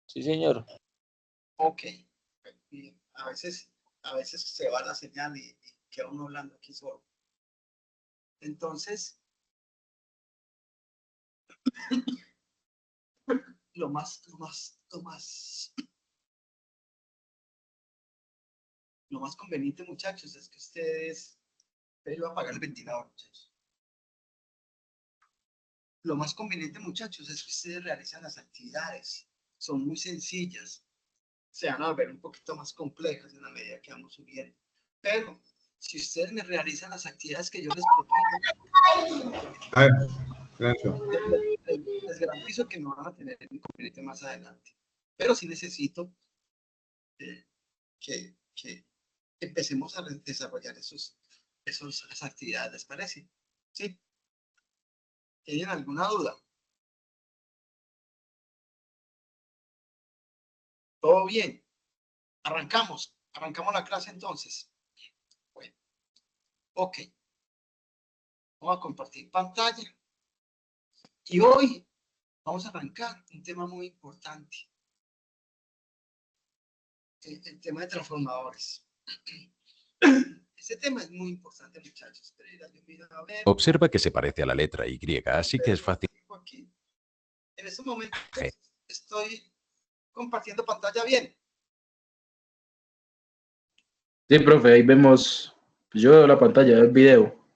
Sí, señor. Ok. Bien. A veces se va la señal y queda uno hablando aquí solo. Entonces, lo más conveniente, muchachos, es que ustedes van a apagar el ventilador, muchachos. Lo más conveniente, muchachos, es que ustedes realicen las actividades. Son muy sencillas. Se van a ver un poquito más complejas en la medida que vamos subiendo. Pero si ustedes me realizan las actividades que yo les propongo, Gracias. les garantizo que no van a tener inconveniente más adelante. Pero sí necesito que empecemos a desarrollar esas actividades, ¿les parece? ¿Sí? ¿Tienen alguna duda? ¿Todo bien? Arrancamos la clase entonces. Bueno, ok. Vamos a compartir pantalla. Y hoy vamos a arrancar un tema muy importante. El tema de transformadores. Ese tema es muy importante, muchachos. Observa que se parece a la letra Y, así que es fácil. Aquí. En este momento estoy compartiendo pantalla bien. Sí, profe, ahí vemos, pues yo veo la pantalla del video.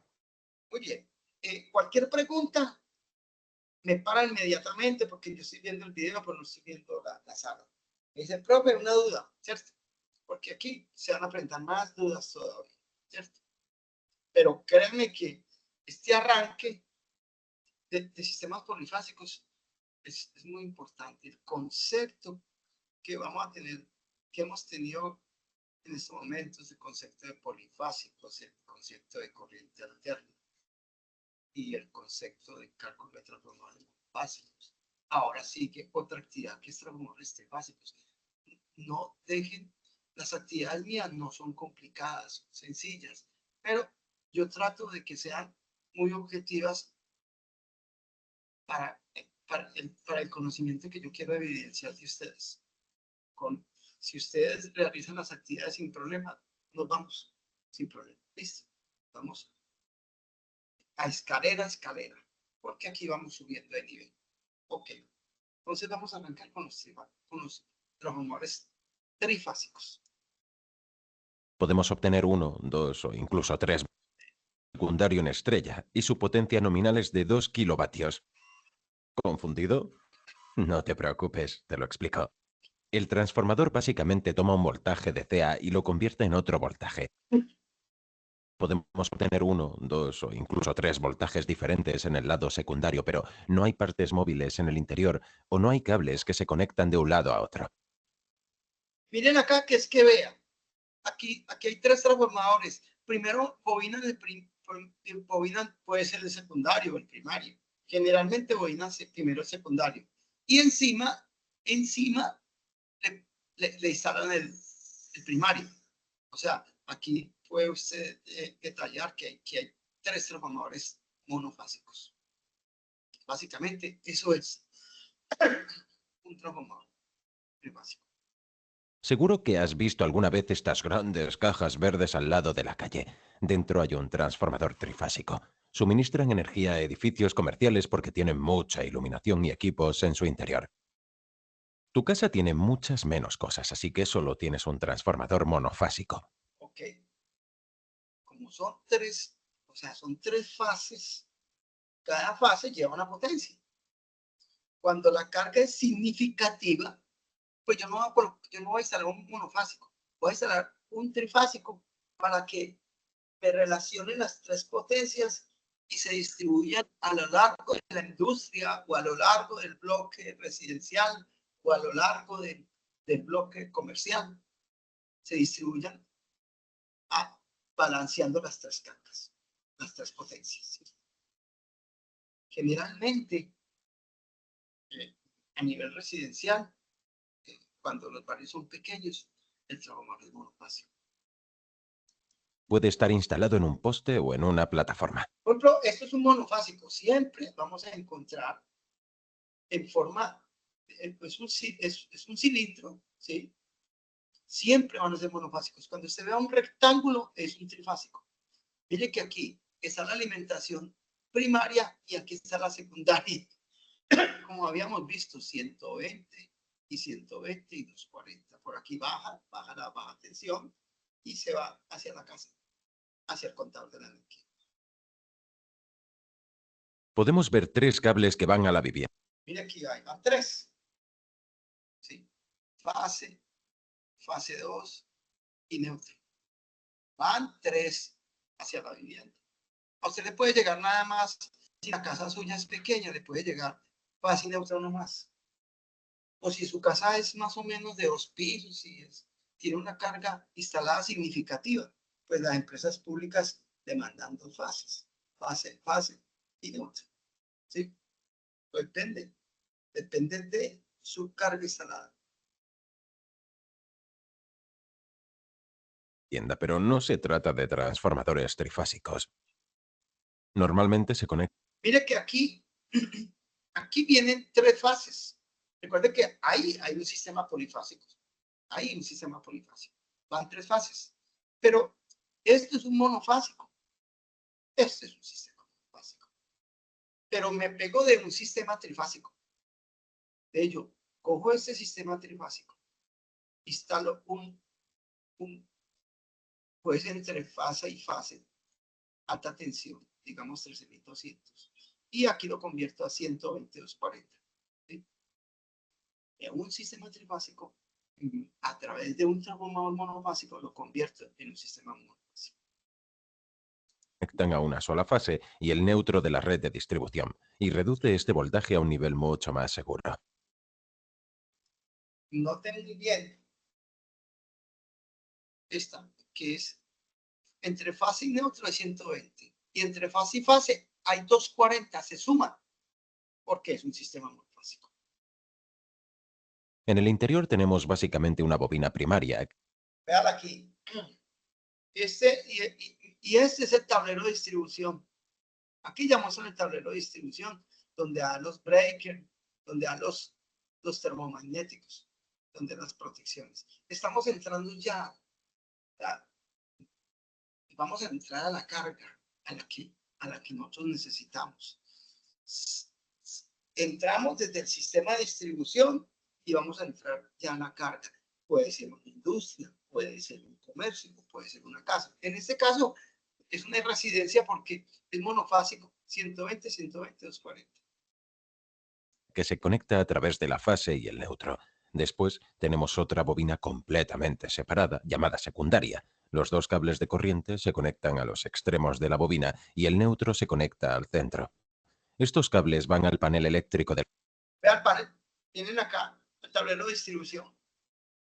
Muy bien. Cualquier pregunta, me para inmediatamente porque yo estoy viendo el video, pero no estoy viendo la sala. Me dice, profe, una duda, ¿cierto? Porque aquí se van a presentar más dudas todavía, ¿cierto? Pero créanme que este arranque de sistemas polifásicos es muy importante. El concepto que vamos a tener, que hemos tenido en estos momentos, el concepto de polifásicos, el concepto de corriente alterna y el concepto de cálculo de transformadores básicos. Ahora sigue otra actividad que es transformadores trifásicos. No dejen, las actividades mías no son complicadas, son sencillas, pero yo trato de que sean muy objetivas para el conocimiento que yo quiero evidenciar de ustedes. Si ustedes realizan las actividades sin problema, nos vamos sin problema. ¿Listo? Vamos a escalera, porque aquí vamos subiendo de nivel. Ok. Entonces vamos a arrancar con los transformadores trifásicos. Podemos obtener 1, 2 o incluso 3 secundario en estrella y su potencia nominal es de 2 kilovatios. ¿Confundido? No te preocupes, te lo explico. El transformador básicamente toma un voltaje de CA y lo convierte en otro voltaje. Podemos obtener 1, 2 o incluso 3 voltajes diferentes en el lado secundario, pero no hay partes móviles en el interior o no hay cables que se conectan de un lado a otro. Miren acá que es que vean. Aquí hay 3 transformadores. Primero, bobina puede ser el secundario o el primario. Generalmente bobina primero el secundario. Y encima le instalan el primario. O sea, aquí puede usted detallar que hay 3 transformadores monofásicos. Básicamente, eso es un transformador trifásico. Seguro que has visto alguna vez estas grandes cajas verdes al lado de la calle. Dentro hay un transformador trifásico. Suministran energía a edificios comerciales porque tienen mucha iluminación y equipos en su interior. Tu casa tiene muchas menos cosas, así que solo tienes un transformador monofásico. Ok. Como son 3, o sea, son 3 fases, cada fase lleva una potencia. Cuando la carga es significativa, pues yo no voy a instalar un monofásico, voy a instalar un trifásico para que me relacionen las 3 potencias y se distribuyan a lo largo de la industria o a lo largo del bloque residencial o a lo largo del bloque comercial. Se distribuyan balanceando las 3 cargas, las 3 potencias. ¿Sí? Generalmente, a nivel residencial, cuando los barrios son pequeños, el transformador es monofásico. Puede estar instalado en un poste o en una plataforma. Por ejemplo, esto es un monofásico. Siempre vamos a encontrar en forma es un cilindro, ¿sí? Siempre van a ser monofásicos. Cuando usted vea un rectángulo, es un trifásico. Mire que aquí está la alimentación primaria y aquí está la secundaria. Como habíamos visto, 120 y 120 y 240. Por aquí baja la baja tensión y se va hacia la casa, hacia el contador de la energía. Podemos ver 3 cables que van a la vivienda. Mire aquí van 3. ¿Sí? Fase 2 y neutro. Van 3 hacia la vivienda. A usted le puede llegar nada más, si la casa suya es pequeña, le puede llegar fase y neutro nomás. O si su casa es más o menos de 2 pisos y tiene una carga instalada significativa, pues las empresas públicas demandan 2 fases, fase y neutro. ¿Sí? Depende de su carga instalada. Pero no se trata de transformadores trifásicos. Normalmente se conectan. Mire que aquí vienen 3 fases. Recuerde que ahí hay un sistema polifásico. Hay un sistema polifásico. Van 3 fases. Pero esto es un monofásico. Este es un sistema monofásico. Pero me pego de un sistema trifásico. De ello, cojo este sistema trifásico. Instalo pues entre fase y fase, alta tensión, digamos 13.200. Y aquí lo convierto a 122.40. ¿Sí? En un sistema trifásico, a través de un transformador monofásico, lo convierto en un sistema monofásico. Conectan a una sola fase y el neutro de la red de distribución, y reduce este voltaje a un nivel mucho más seguro. Noten muy bien esta, que es entre fase y neutro hay 120. Y entre fase y fase hay 240, se suman, porque es un sistema monofásico. En el interior tenemos básicamente una bobina primaria. Vean aquí. Y este es el tablero de distribución. Aquí ya muestran el tablero de distribución, donde dan los breakers, donde dan los termomagnéticos, donde las protecciones. Estamos entrando ya, vamos a entrar a la carga, a la que nosotros necesitamos. Entramos desde el sistema de distribución y vamos a entrar ya a la carga. Puede ser una industria, puede ser un comercio, puede ser una casa. En este caso, es una residencia porque es monofásico, 120, 120, 240. Que se conecta a través de la fase y el neutro. Después tenemos otra bobina completamente separada, llamada secundaria. Los 2 cables de corriente se conectan a los extremos de la bobina y el neutro se conecta al centro. Estos cables van al panel eléctrico del... Vean el panel, tienen acá el tablero de distribución.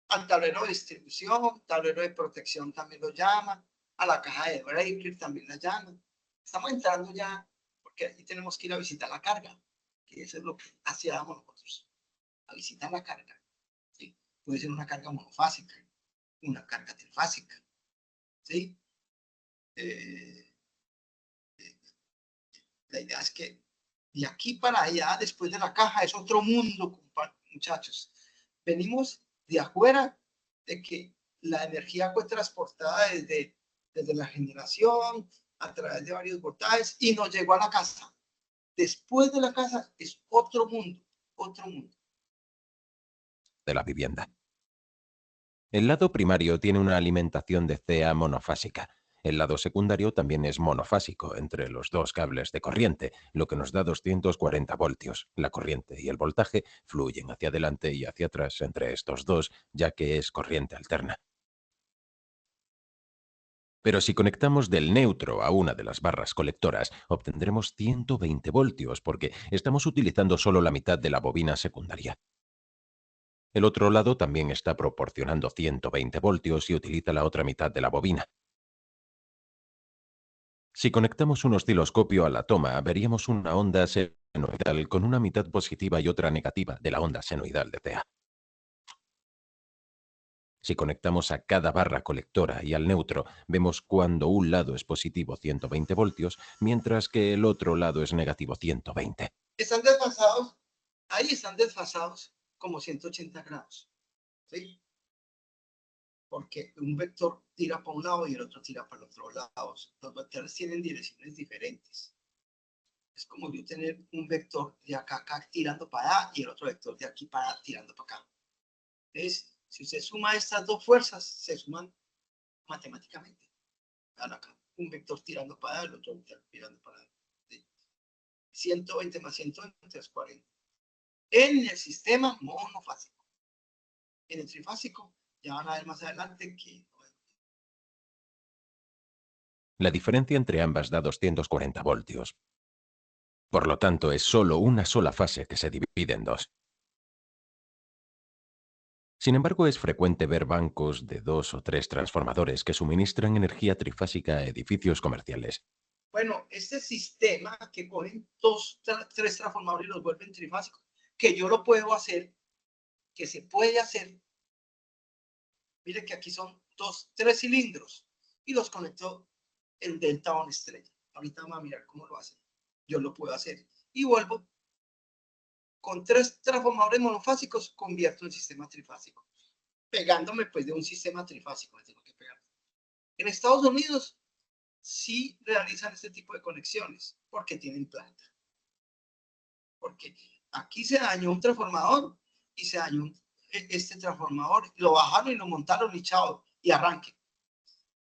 Al tablero de distribución, tablero de protección también lo llaman, a la caja de breaker también la llaman. Estamos entrando ya, porque aquí tenemos que ir a visitar la carga, que eso es lo que hacíamos nosotros, a visitar la carga. ¿Sí? Puede ser una carga monofásica, una carga trifásica. ¿Sí? La idea es que de aquí para allá, después de la caja, es otro mundo, muchachos. Venimos de afuera, de que la energía fue transportada desde la generación, a través de varios voltajes, y nos llegó a la casa. Después de la casa es otro mundo, otro mundo. de la vivienda. El lado primario tiene una alimentación de CA monofásica. El lado secundario también es monofásico entre los 2 cables de corriente, lo que nos da 240 voltios. La corriente y el voltaje fluyen hacia adelante y hacia atrás entre estos 2, ya que es corriente alterna. Pero si conectamos del neutro a una de las barras colectoras, obtendremos 120 voltios porque estamos utilizando solo la mitad de la bobina secundaria. El otro lado también está proporcionando 120 voltios y utiliza la otra mitad de la bobina. Si conectamos un osciloscopio a la toma, veríamos una onda senoidal con una mitad positiva y otra negativa de la onda senoidal de TA. Si conectamos a cada barra colectora y al neutro, vemos cuando un lado es positivo 120 voltios, mientras que el otro lado es negativo 120. Están desfasados, ahí están desfasados como 180 grados, ¿sí? Porque un vector tira para un lado y el otro tira para el otro lado. Los vectores tienen direcciones diferentes. Es como yo tener un vector de acá, acá tirando para allá y el otro vector de aquí para allá tirando para acá. Entonces, si usted suma estas dos fuerzas, se suman matemáticamente. Vean acá, un vector tirando para allá, el otro vector tirando para allá. ¿Sí? 120 más 120 es 40. En el sistema monofásico. En el trifásico, ya van a ver más adelante que... La diferencia entre ambas da 240 voltios. Por lo tanto, es solo una sola fase que se divide en dos. Sin embargo, es frecuente ver bancos de 2 o 3 transformadores que suministran energía trifásica a edificios comerciales. Bueno, este sistema que cogen tres transformadores y los vuelven trifásicos, que yo lo puedo hacer, que se puede hacer. Mire que aquí son tres cilindros y los conecto en delta o en estrella. Ahorita vamos a mirar cómo lo hacen. Yo lo puedo hacer. Y vuelvo con tres transformadores monofásicos, convierto en sistema trifásico. Pegándome pues de un sistema trifásico. Me tengo que pegar. En Estados Unidos sí realizan este tipo de conexiones porque tienen planta. Porque aquí se dañó un transformador y se dañó este transformador. Lo bajaron y lo montaron y chao, y arranque.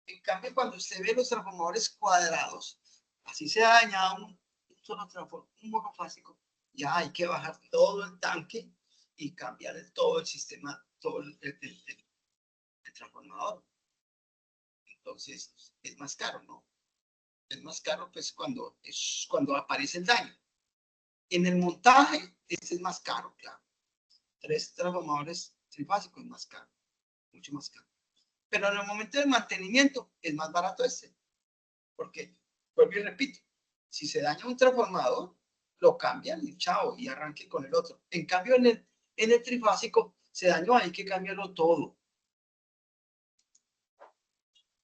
En cambio, cuando usted ve los transformadores cuadrados, así se ha dañado un solo transformador, un monofásico, ya hay que bajar todo el tanque y cambiar todo el sistema, todo el transformador. Entonces, es más caro, ¿no? Es más caro pues cuando aparece el daño. En el montaje, este es más caro, claro. Tres transformadores trifásicos es más caro, mucho más caro. Pero en el momento del mantenimiento es más barato este. Porque, vuelvo y repito, si se daña un transformador, lo cambian y chao, y arranque con el otro. En cambio, en el trifásico se dañó, hay que cambiarlo todo.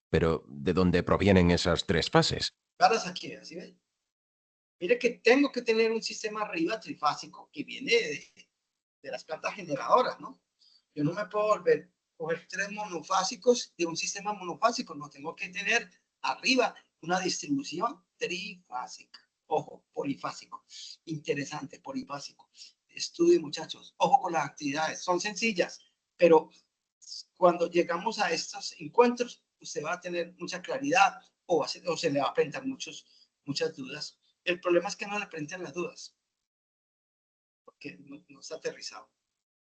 Pero, ¿de dónde provienen esas 3 fases? Varas aquí, así ven. Mire que tengo que tener un sistema arriba trifásico que viene de las plantas generadoras, ¿no? Yo no me puedo coger 3 monofásicos de un sistema monofásico, no, tengo que tener arriba una distribución trifásica. Ojo, polifásico. Interesante, polifásico. Estudie, muchachos. Ojo con las actividades. Son sencillas, pero cuando llegamos a estos encuentros, usted va a tener mucha claridad o se le va a presentar muchas dudas. El problema es que no le presentan las dudas, porque no está aterrizado.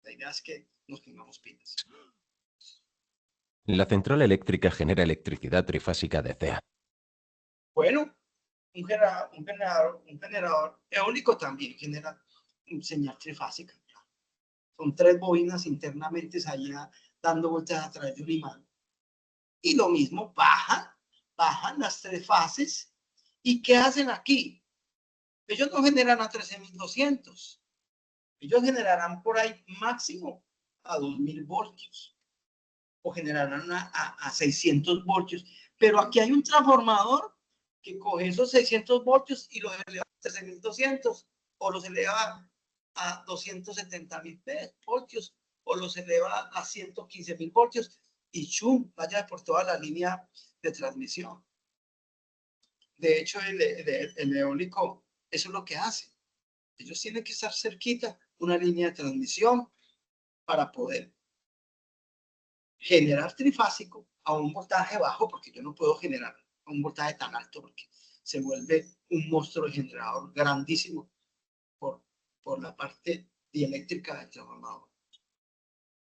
La idea es que nos pongamos pilas. La central eléctrica genera electricidad trifásica DC. Bueno, un generador eólico también genera señal trifásica. Son 3 bobinas internamente allá dando vueltas a través de un imán. Y lo mismo, bajan las 3 fases. ¿Y qué hacen aquí? Ellos no generan a 13.200. Ellos generarán por ahí máximo a 2.000 voltios. O generarán a 600 voltios. Pero aquí hay un transformador que coge esos 600 voltios y los eleva a 13.200 o los eleva a 270.000 voltios o los eleva a 115.000 voltios y chum, vaya por toda la línea de transmisión. De hecho, el eólico, eso es lo que hace. Ellos tienen que estar cerquita una línea de transmisión para poder generar trifásico a un voltaje bajo, porque yo no puedo generar a un voltaje tan alto porque se vuelve un monstruo de generador grandísimo por la parte dieléctrica del transformador.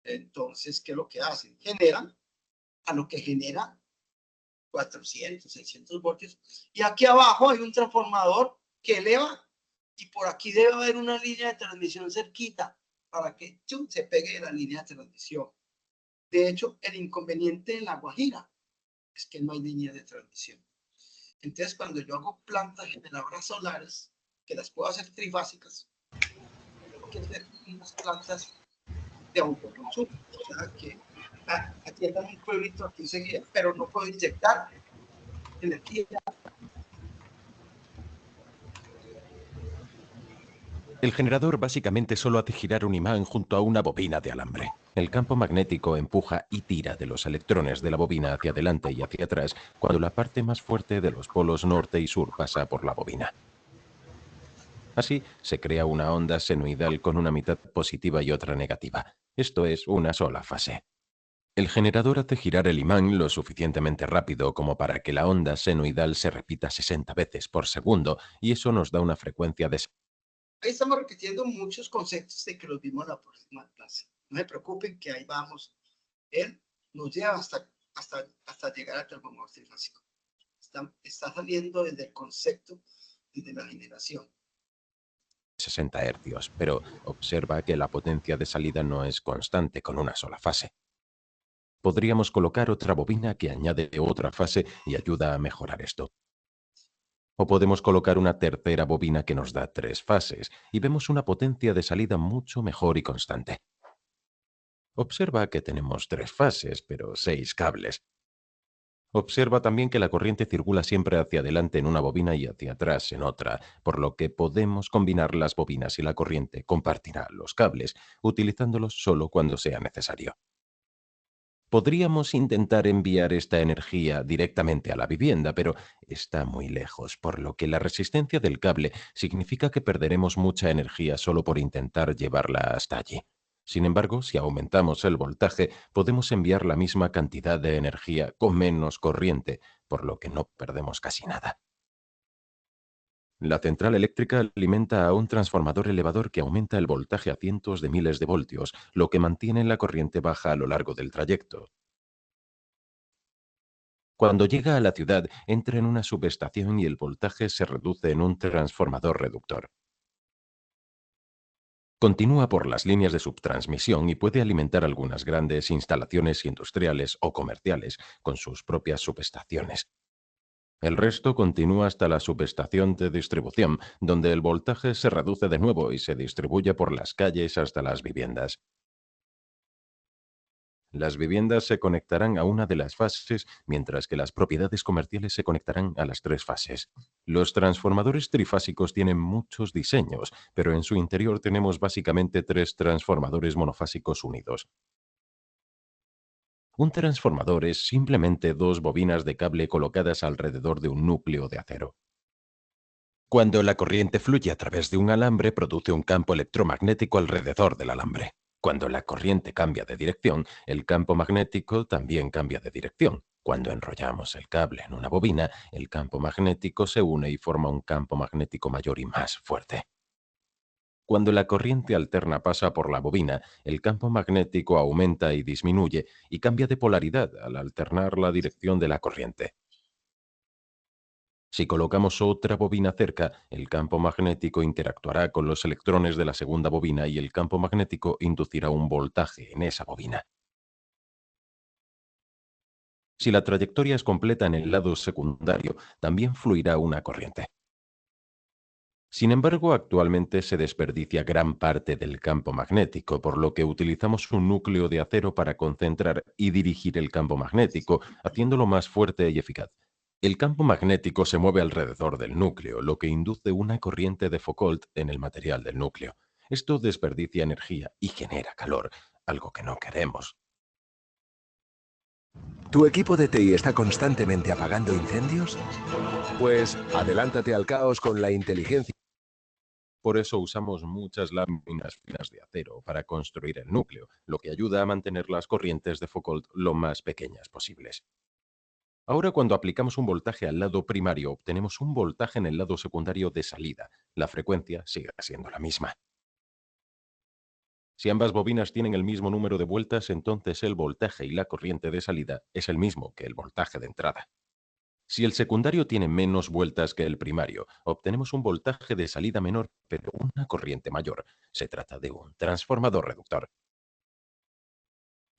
Entonces, ¿qué es lo que hacen? Generan a lo que genera 400, 600 voltios. Y aquí abajo hay un transformador que eleva y por aquí debe haber una línea de transmisión cerquita para que chum, se pegue la línea de transmisión. De hecho, el inconveniente de La Guajira es que no hay línea de transmisión. Entonces, cuando yo hago plantas generadoras solares, que las puedo hacer trifásicas, tengo que hacer unas plantas de autoconsumo. O sea, que atiendan un pueblito aquí enseguida, pero no puedo inyectar energía. El generador básicamente solo hace girar un imán junto a una bobina de alambre. El campo magnético empuja y tira de los electrones de la bobina hacia adelante y hacia atrás cuando la parte más fuerte de los polos norte y sur pasa por la bobina. Así se crea una onda senoidal con una mitad positiva y otra negativa. Esto es una sola fase. El generador hace girar el imán lo suficientemente rápido como para que la onda senoidal se repita 60 veces por segundo y eso nos da una frecuencia de... Ahí estamos repitiendo muchos conceptos de que los vimos en la próxima clase. No se preocupen que ahí vamos. Él nos lleva hasta llegar al termomóvil trifásico. Está saliendo desde el concepto, desde la generación. 60 hercios, pero observa que la potencia de salida no es constante con una sola fase. Podríamos colocar otra bobina que añade otra fase y ayuda a mejorar esto. O podemos colocar una tercera bobina que nos da 3 fases y vemos una potencia de salida mucho mejor y constante. Observa que tenemos 3 fases, pero 6 cables. Observa también que la corriente circula siempre hacia adelante en una bobina y hacia atrás en otra, por lo que podemos combinar las bobinas y la corriente compartirá los cables, utilizándolos solo cuando sea necesario. Podríamos intentar enviar esta energía directamente a la vivienda, pero está muy lejos, por lo que la resistencia del cable significa que perderemos mucha energía solo por intentar llevarla hasta allí. Sin embargo, si aumentamos el voltaje, podemos enviar la misma cantidad de energía con menos corriente, por lo que no perdemos casi nada. La central eléctrica alimenta a un transformador elevador que aumenta el voltaje a cientos de miles de voltios, lo que mantiene la corriente baja a lo largo del trayecto. Cuando llega a la ciudad, entra en una subestación y el voltaje se reduce en un transformador reductor. Continúa por las líneas de subtransmisión y puede alimentar algunas grandes instalaciones industriales o comerciales con sus propias subestaciones. El resto continúa hasta la subestación de distribución, donde el voltaje se reduce de nuevo y se distribuye por las calles hasta las viviendas. Las viviendas se conectarán a una de las fases, mientras que las propiedades comerciales se conectarán a las 3 fases. Los transformadores trifásicos tienen muchos diseños, pero en su interior tenemos básicamente 3 transformadores monofásicos unidos. Un transformador es simplemente 2 bobinas de cable colocadas alrededor de un núcleo de acero. Cuando la corriente fluye a través de un alambre, produce un campo electromagnético alrededor del alambre. Cuando la corriente cambia de dirección, el campo magnético también cambia de dirección. Cuando enrollamos el cable en una bobina, el campo magnético se une y forma un campo magnético mayor y más fuerte. Cuando la corriente alterna pasa por la bobina, el campo magnético aumenta y disminuye y cambia de polaridad al alternar la dirección de la corriente. Si colocamos otra bobina cerca, el campo magnético interactuará con los electrones de la segunda bobina y el campo magnético inducirá un voltaje en esa bobina. Si la trayectoria es completa en el lado secundario, también fluirá una corriente. Sin embargo, actualmente se desperdicia gran parte del campo magnético, por lo que utilizamos un núcleo de acero para concentrar y dirigir el campo magnético, haciéndolo más fuerte y eficaz. El campo magnético se mueve alrededor del núcleo, lo que induce una corriente de Foucault en el material del núcleo. Esto desperdicia energía y genera calor, algo que no queremos. ¿Tu equipo de TI está constantemente apagando incendios? Pues adelántate al caos con la inteligencia. Por eso usamos muchas láminas finas de acero para construir el núcleo, lo que ayuda a mantener las corrientes de Foucault lo más pequeñas posibles. Ahora, cuando aplicamos un voltaje al lado primario, obtenemos un voltaje en el lado secundario de salida. La frecuencia sigue siendo la misma. Si ambas bobinas tienen el mismo número de vueltas, entonces el voltaje y la corriente de salida es el mismo que el voltaje de entrada. Si el secundario tiene menos vueltas que el primario, obtenemos un voltaje de salida menor, pero una corriente mayor. Se trata de un transformador reductor.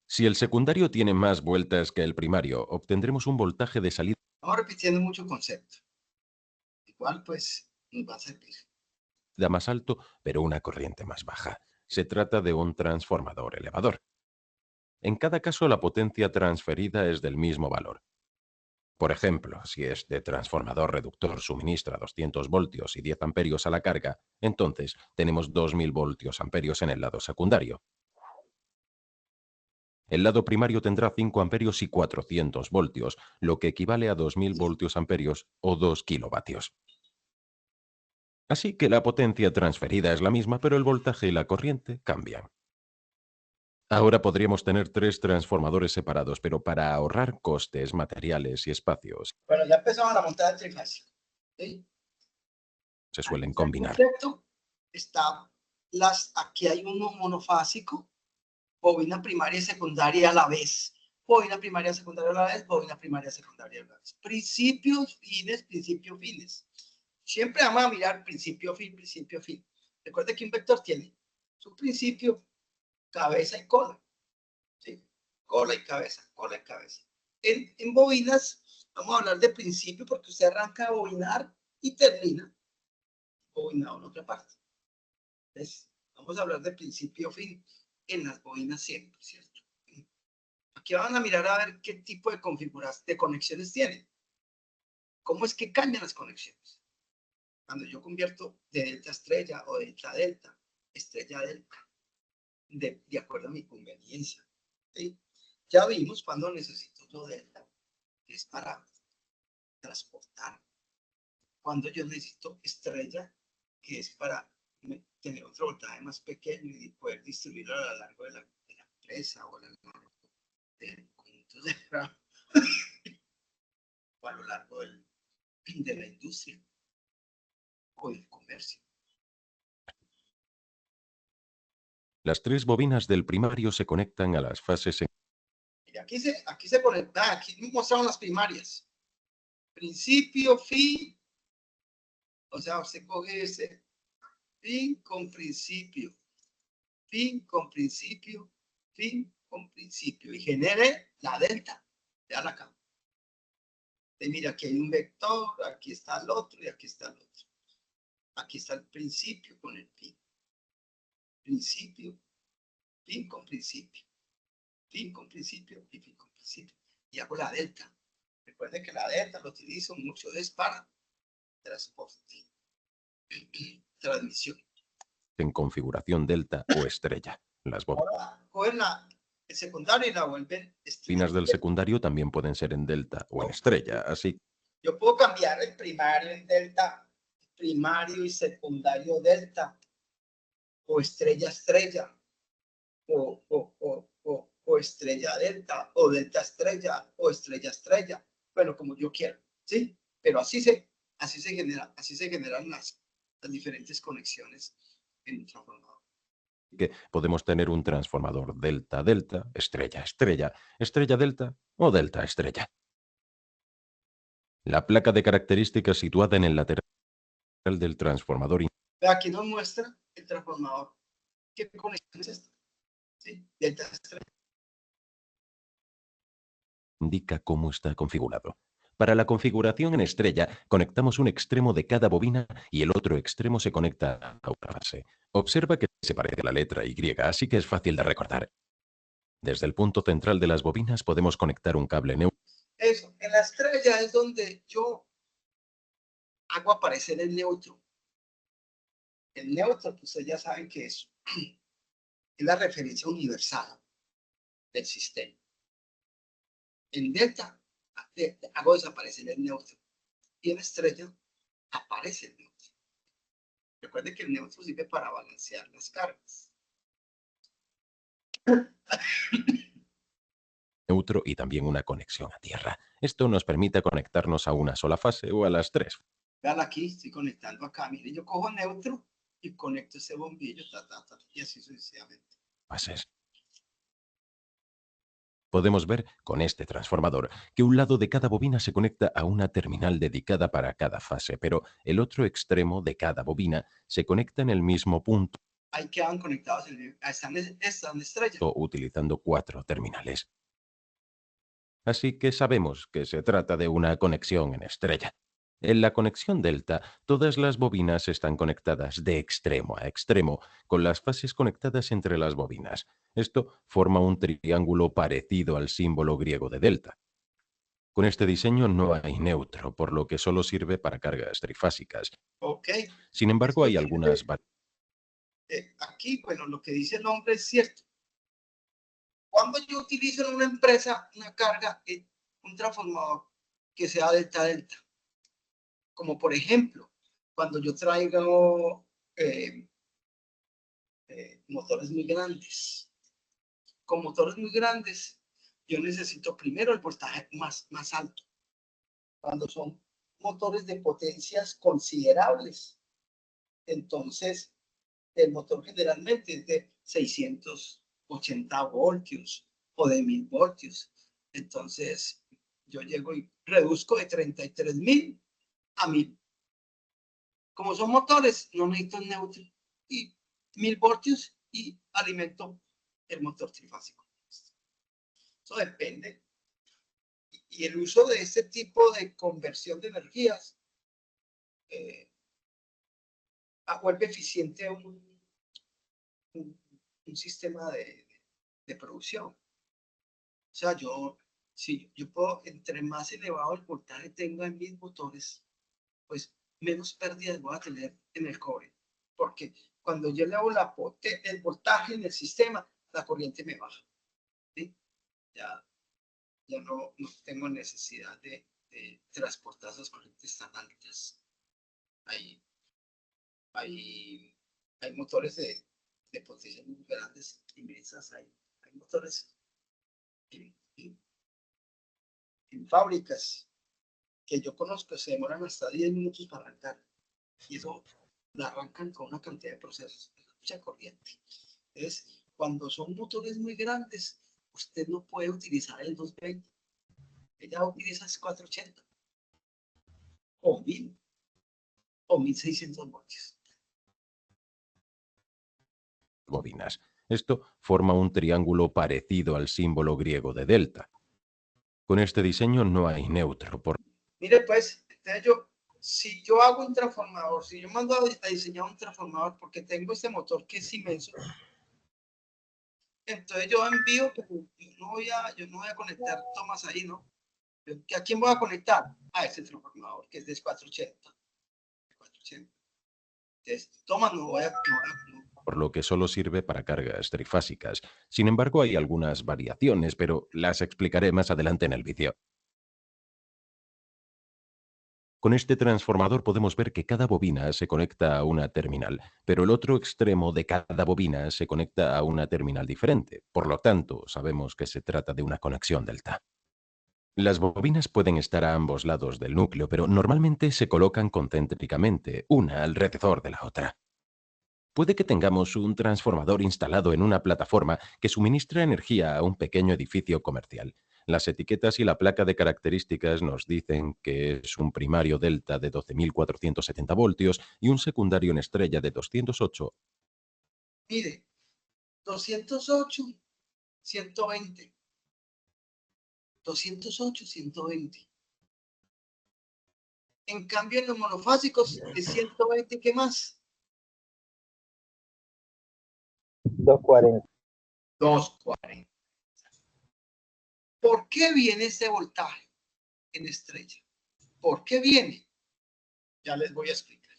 Si el secundario tiene más vueltas que el primario, obtendremos un voltaje de salida Estamos repitiendo mucho concepto. Igual, pues, nos va a servir. más alto, pero una corriente más baja. Se trata de un transformador elevador. En cada caso, la potencia transferida es del mismo valor. Por ejemplo, si este transformador reductor suministra 200 voltios y 10 amperios a la carga, entonces tenemos 2000 voltios amperios en el lado secundario. El lado primario tendrá 5 amperios y 400 voltios, lo que equivale a 2000 voltios amperios o 2 kilovatios. Así que la potencia transferida es la misma, pero el voltaje y la corriente cambian. Ahora podríamos tener 3 transformadores separados, pero para ahorrar costes, materiales y espacios, Bueno, ya empezamos a montar el trifásico. ¿Sí? se suelen Está el combinar. completo, aquí hay uno monofásico, bobina primaria y secundaria a la vez. Bobina primaria, secundaria a la vez, bobina primaria, secundaria a la vez. Principios, fines, principios, fines. Siempre vamos a mirar principio, fin, principio, fin. Recuerde que un vector tiene su principio, cabeza y cola. ¿Sí? Cola y cabeza, cola y cabeza. En bobinas, vamos a hablar de principio porque usted arranca a bobinar y termina bobinado en otra parte. Entonces, vamos a hablar de principio, fin en las bobinas siempre, ¿cierto? Aquí van a mirar a ver qué tipo de configuración de conexiones tienen. ¿Cómo es que cambian las conexiones? Cuando yo convierto de delta a estrella o de delta a delta, estrella a delta, de acuerdo a mi conveniencia. ¿Sí? Ya vimos cuando necesito yo delta, que es para transportar. Cuando yo necesito estrella, que es para tener otro voltaje más pequeño y poder distribuirlo a lo largo de la empresa o a lo largo del conjunto de o a lo largo de la industria o del comercio. Las 3 bobinas del primario se conectan a las fases. Y aquí se conecta, aquí mostraron las primarias. Principio, fin. O sea, usted coge ese fin con principio, fin con principio, fin con principio y genere la delta. Vean acá. Y mira, aquí hay un vector, aquí está el otro y aquí está el otro. Aquí está el principio con el fin. Principio, fin con principio. Fin con principio y fin con principio. Y hago la delta. Recuerden que la delta lo utilizo mucho es para transporte, transmisión. En configuración delta o estrella. Las Ahora cogen el secundario y la vuelven estrella. bobinas del secundario también pueden ser en delta o en estrella, así Yo puedo cambiar el primario en delta, primario y secundario delta, o estrella estrella, o estrella delta, o delta estrella, o estrella estrella. Bueno, como yo quiera, ¿sí? Pero así se generan las diferentes conexiones en un transformador. que podemos tener un transformador delta-delta, estrella-estrella, estrella-delta o delta-estrella. La placa de características situada en el lateral del transformador Aquí nos muestra el transformador. ¿Qué conexión es esta? ¿Sí? Delta estrella. indica cómo está configurado. Para la configuración en estrella, conectamos un extremo de cada bobina y el otro extremo se conecta a otra fase. Observa que se parece a la letra Y, así que es fácil de recordar. Desde el punto central de las bobinas podemos conectar un cable neutro. Eso, en la estrella es donde yo hago aparecer el neutro. El neutro, pues ustedes ya saben que es la referencia universal del sistema. En delta hago desaparecer el neutro y en estrella aparece el neutro. Recuerden que el neutro sirve para balancear las cargas. Neutro y también una conexión a tierra. Esto nos permite conectarnos a una sola fase o a las 3 Vean aquí, estoy conectando acá. Miren, yo cojo neutro y conecto ese bombillo, y así sucesivamente. fases. Podemos ver con este transformador que un lado de cada bobina se conecta a una terminal dedicada para cada fase, pero el otro extremo de cada bobina se conecta en el mismo punto, Ahí quedan conectados, están estrellas. utilizando 4 terminales. Así que sabemos que se trata de una conexión en estrella. En la conexión delta, todas las bobinas están conectadas de extremo a extremo, con las fases conectadas entre las bobinas. Esto forma un triángulo parecido al símbolo griego de delta. Con este diseño no hay neutro, por lo que solo sirve para cargas trifásicas. Ok. Sin embargo, Esto hay quiere algunas aquí, bueno, lo que dice el hombre es cierto. Cuando yo utilizo en una empresa una carga, un transformador que sea delta-delta, como por ejemplo, cuando yo traigo motores muy grandes. Con motores muy grandes, yo necesito primero el voltaje más alto. Cuando son motores de potencias considerables, entonces el motor generalmente es de 680 voltios o de 1000 voltios. Entonces yo llego y reduzco de 33.000 a 1000. Como son motores, no necesito neutro y 1000 voltios y alimento el motor trifásico. Eso depende. Y el uso de este tipo de conversión de energías vuelve eficiente un sistema de producción. O sea, si yo puedo, entre más elevado el voltaje tenga en mis motores, pues menos pérdidas voy a tener en el cobre. Porque cuando yo le hago el voltaje en el sistema, la corriente me baja. ¿Sí? Ya no tengo necesidad de transportar esas corrientes tan altas. Hay motores de potencia muy grandes, inmensas. Hay motores en fábricas que yo conozco, se demoran hasta 10 minutos para arrancar. Y eso la arrancan con una cantidad de procesos, mucha corriente. Entonces, cuando son motores muy grandes, usted no puede utilizar el 220. Ella utiliza 480 o 1000 o 1600 voltios. bobinas. Esto forma un triángulo parecido al símbolo griego de delta. Con este diseño no hay neutro. Mire, pues, si yo hago un transformador, si yo mando a diseñar un transformador porque tengo este motor que es inmenso, entonces yo envío, pero yo no voy a conectar tomas ahí, ¿no? ¿A quién voy a conectar? A este transformador que es de 480. 480. Entonces, tomas no voy a... Por lo que solo sirve para cargas trifásicas. Sin embargo, hay algunas variaciones, pero las explicaré más adelante en el vídeo. Con este transformador podemos ver que cada bobina se conecta a una terminal, pero el otro extremo de cada bobina se conecta a una terminal diferente. Por lo tanto, sabemos que se trata de una conexión delta. Las bobinas pueden estar a ambos lados del núcleo, pero normalmente se colocan concéntricamente, una alrededor de la otra. Puede que tengamos un transformador instalado en una plataforma que suministra energía a un pequeño edificio comercial. Las etiquetas y la placa de características nos dicen que es un primario delta de 12.470 voltios y un secundario en estrella de 208. Mire, 208, 120. 208, 120. En cambio, en los monofásicos es 120, ¿qué más? 240. 240. ¿Por qué viene ese voltaje en estrella? ¿Por qué viene? Ya les voy a explicar.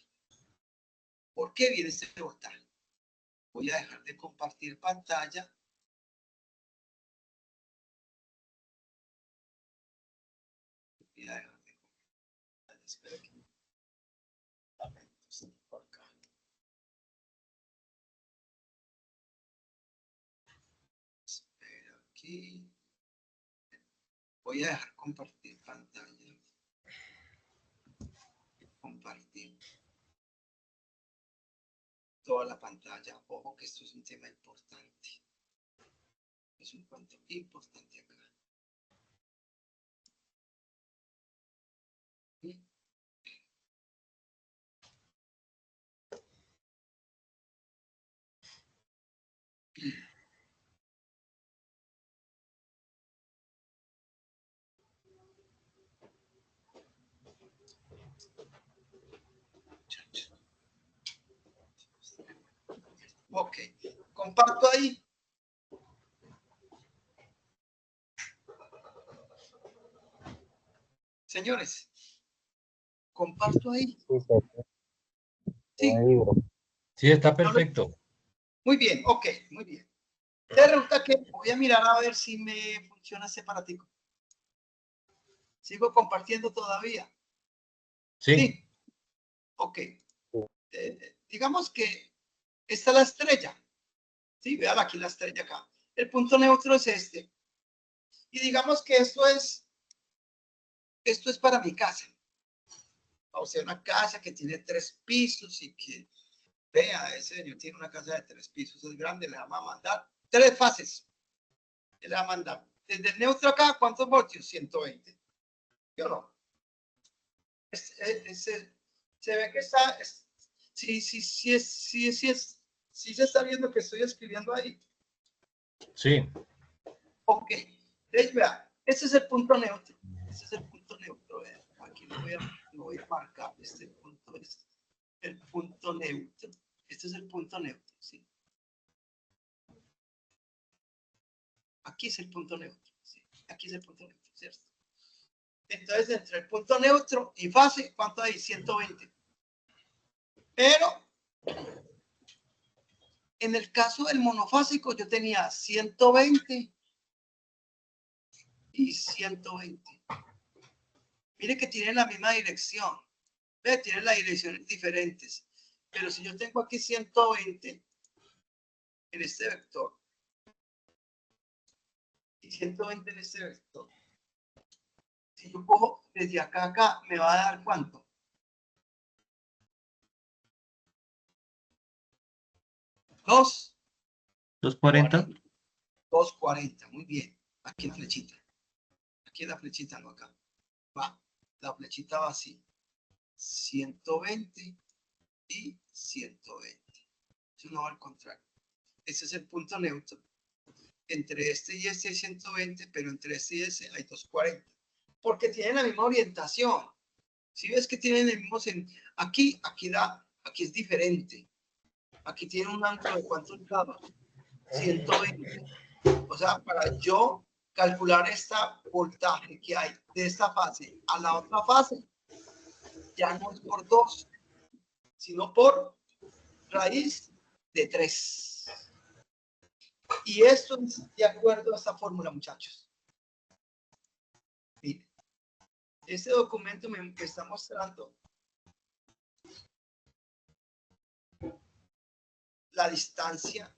¿Por qué viene ese voltaje? Voy a dejar de compartir pantalla. Voy a dejar de compartir pantalla. Espero que por acá. Espera aquí. Voy a dejar compartir pantalla. Compartir toda la pantalla. Ojo que esto es un tema importante. Es un punto importante acá. Ok, comparto ahí. Señores, comparto ahí. Sí, sí. Sí. Un libro. Sí, está perfecto. Muy bien, ok, muy bien. De resulta que voy a mirar a ver si me funciona separatico. ¿Sigo compartiendo todavía? Sí. Ok. Digamos que esta es la estrella. Sí, vean aquí la estrella acá. El punto neutro es este. Y digamos que esto es para mi casa. O sea, una casa que tiene 3 pisos y que, vea, ese señor tiene una casa de 3 pisos, es grande, le vamos a mandar 3 fases. Le va a mandar. Desde el neutro acá, ¿cuántos voltios? 120. ¿Yo no? Se ve que está, sí se está viendo que estoy escribiendo ahí. Sí. Ok, entonces vea, este es el punto neutro. Este es el punto neutro. Vea. Aquí lo voy a marcar. Este punto es el punto neutro. Este es el punto neutro, ¿sí? Aquí es el punto neutro, ¿sí? Aquí es el punto neutro, ¿cierto? Entonces, entre el punto neutro y fase, ¿cuánto hay? 120. Pero, en el caso del monofásico, yo tenía 120 y 120. Mire que tienen la misma dirección. Ve, tienen las direcciones diferentes. Pero si yo tengo aquí 120 en este vector y 120 en este vector, si yo cojo desde acá a acá, me va a dar ¿cuánto? 240. 240, muy bien. Aquí la flechita. Aquí la flechita, no acá. Va, la flechita va así. 120 y 120. Eso no va al contrario. Ese es el punto neutro. Entre este y este hay 120, pero entre este y ese hay 240. Porque tienen la misma orientación. Si ves que tienen el mismo aquí es diferente. Aquí tiene un ángulo de cuántos grados, 120. O sea, para yo calcular esta voltaje que hay de esta fase a la otra fase, ya no es por 2, sino por raíz de 3. Y esto es de acuerdo a esta fórmula, muchachos. Miren, este documento me está mostrando la distancia,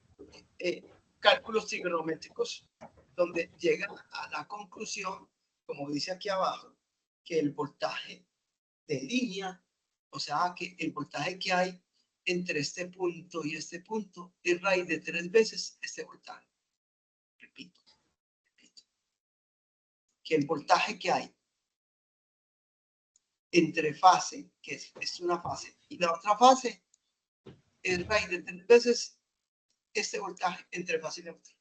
cálculos trigonométricos, donde llegan a la conclusión, como dice aquí abajo, que el voltaje de línea, o sea, que el voltaje que hay entre este punto y este punto es raíz de 3 veces este voltaje. Repito, que el voltaje que hay entre fase, que es una fase, y la otra fase es raíz de 3 veces este voltaje entre fase y neutral.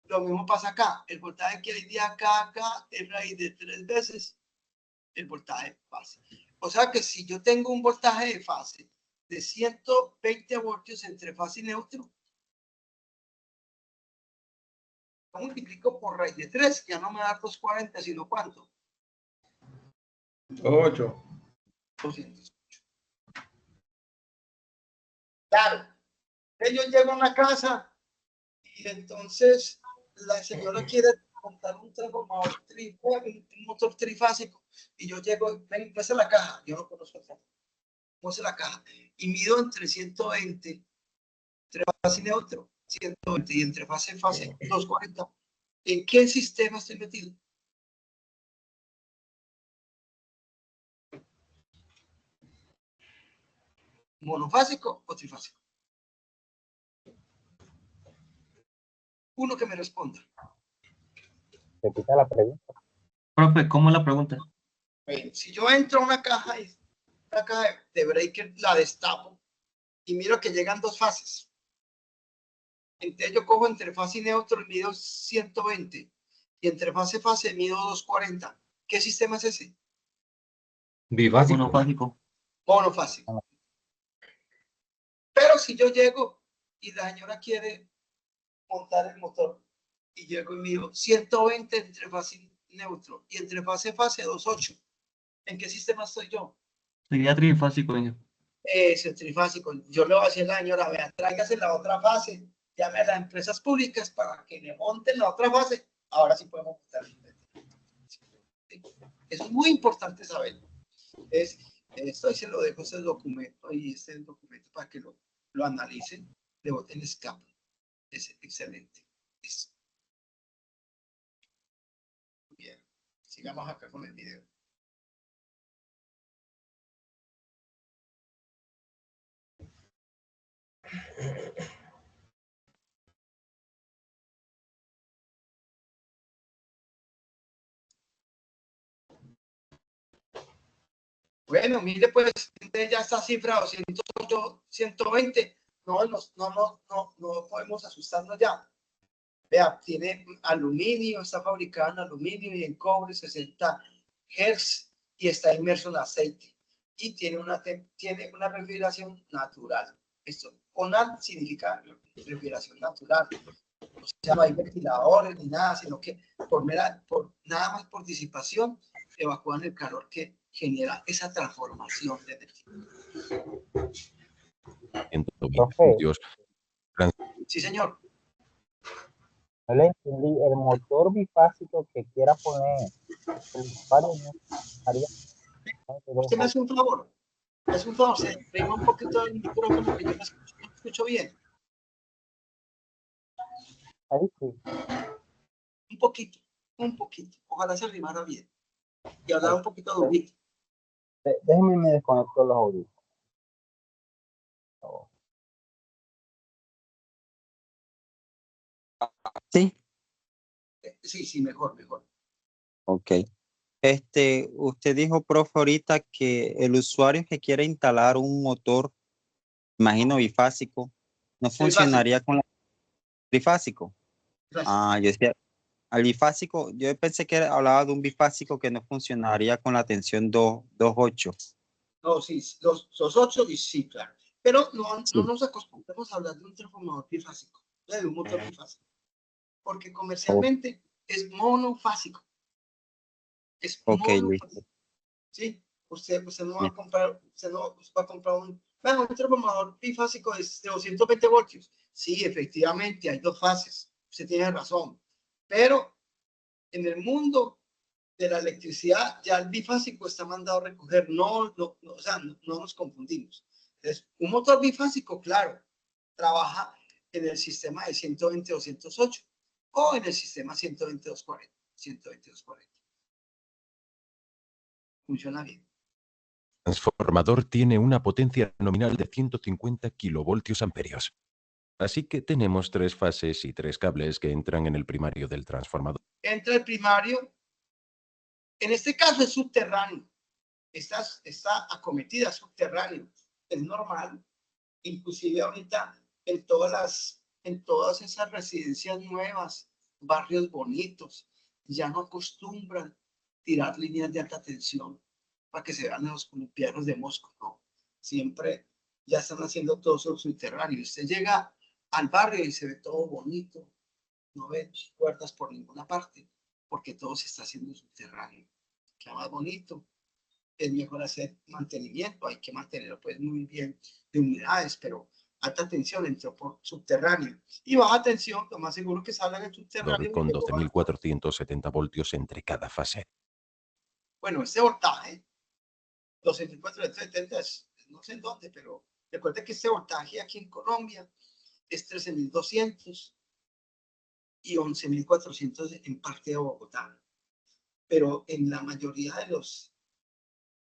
Lo mismo pasa acá. El voltaje que hay de acá a acá es raíz de 3 veces el voltaje de fase. O sea que si yo tengo un voltaje de fase de 120 voltios entre fase y neutro, lo multiplico por raíz de 3, ya no me da 240, sino ¿cuánto? 8. 208. Claro, yo llego a una casa y entonces la señora quiere montar un transformador un motor trifásico y yo llego, ven, pasa la caja, yo no conozco el puse la caja y mido entre 120, entre fase y neutro, 120 y entre fase y fase 240. ¿En qué sistema estoy metido? ¿Monofásico o trifásico? Uno que me responda. Repita la pregunta. Profe, ¿cómo es la pregunta? Bueno, si yo entro a una caja de breaker, la destapo y miro que llegan 2 fases. Entonces yo cojo entre fase y neutro y mido 120 y entre fase y fase mido 240. ¿Qué sistema es ese? Bifásico. Monofásico. Monofásico. Pero si yo llego y la señora quiere montar el motor y llego y mido 120 entre fase neutro. Y entre fase, 2,8. ¿En qué sistema estoy yo? Sería trifásico, señor. Ese trifásico. Yo le voy a decir a la señora, vea, tráigase la otra fase, llame a las empresas públicas para que le monten la otra fase. Ahora sí podemos montar. Eso es muy importante saberlo. Esto ahí se lo dejo, este documento y este documento para que lo analicen, le boten escape. Es excelente. Eso. Bien, sigamos acá con el video. Bueno, mire, pues ya está cifrado 108, 120. No podemos asustarnos ya. Vea, tiene aluminio, está fabricado en aluminio y en cobre, 60 Hz y está inmerso en aceite. Y tiene una refrigeración natural. Esto, ONAT significa refrigeración natural. O sea, no hay ventiladores ni nada, sino que nada más por disipación evacúan el calor que genera esa transformación de energía. Voltios. Sí, señor. No le entendí. El motor bifásico que quiera poner el usuario no haría. Usted me hace un favor. Me hace un favor, se prima un poquito del micrófono que yo no escucho bien. Ahí sí. Un poquito. Ojalá se arrimara bien. Y hablar un poquito durito. Déjeme me desconecto los audífonos. Sí, Sí, mejor. ok. Usted dijo, profe, ahorita que el usuario que quiera instalar un motor, imagino bifásico, no funcionaría con la trifásico. Ah, yo decía, al bifásico, yo pensé que hablaba de un bifásico que no funcionaría con la tensión 2.8. No, sí, los 8 y sí, claro. Pero no Sí. nos acostumbramos a hablar de un transformador bifásico, de un motor bifásico. Porque comercialmente es monofásico. Es monofásico. Sí, usted no va a comprar, un transformador bifásico de 220 voltios. Sí, efectivamente, hay dos fases. Usted tiene razón. Pero en el mundo de la electricidad, ya el bifásico está mandado a recoger. O sea, no nos confundimos. Entonces, un motor bifásico, claro, trabaja en el sistema de 120-208 o en el sistema 120-240. 120-240. Funciona bien. El transformador tiene una potencia nominal de 150 kilovoltios amperios. Así que tenemos 3 fases y 3 cables que entran en el primario del transformador. Entra el primario. En este caso es subterráneo. Está acometida subterráneo. Es normal. Inclusive ahorita en todas esas residencias nuevas, barrios bonitos, ya no acostumbran tirar líneas de alta tensión para que se vean los colombianos de Moscú. No, siempre ya están haciendo todo subterráneo. Usted llega al barrio y se ve todo bonito, no ve cuerdas por ninguna parte, porque todo se está haciendo subterráneo. Queda más bonito. Es mejor hacer mantenimiento, hay que mantenerlo pues muy bien de humedades, pero alta tensión entró por subterráneo y baja tensión, lo más seguro que salga en subterráneo. Con 12.470 voltios entre cada fase. Bueno, este voltaje, 2.470, no sé en dónde, pero recuerde que este voltaje aquí en Colombia es 13.200 y 11.400 en parte de Bogotá. Pero en la mayoría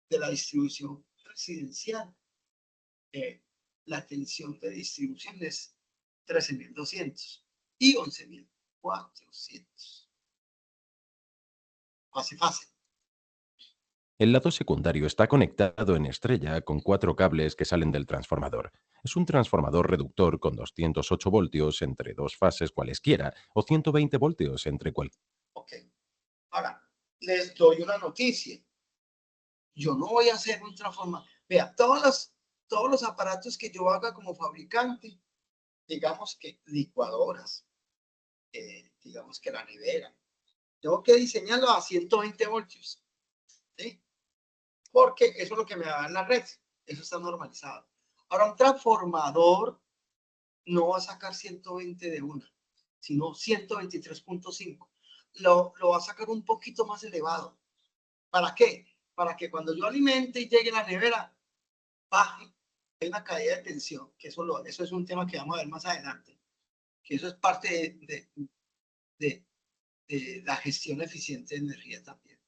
de la distribución residencial, la tensión de distribución es 13.200 y 11.400. Fácil. El lado secundario está conectado en estrella con 4 cables que salen del transformador. Es un transformador reductor con 208 voltios entre 2 fases cualesquiera o 120 voltios entre cualquiera. Ok. Ahora, les doy una noticia. Yo no voy a hacer un transformador. Vea, todos los aparatos que yo haga como fabricante, digamos que licuadoras, digamos que la nevera, Tengo que diseñarlo a 120 voltios. ¿Sí? Porque eso es lo que me da en la red. Eso está normalizado. Ahora, un transformador no va a sacar 120 de una, sino 123.5. Lo va a sacar un poquito más elevado. ¿Para qué? Para que cuando yo alimente y llegue a la nevera, baje. Hay una caída de tensión, que eso es un tema que vamos a ver más adelante. Que eso es parte de la gestión eficiente de energía también.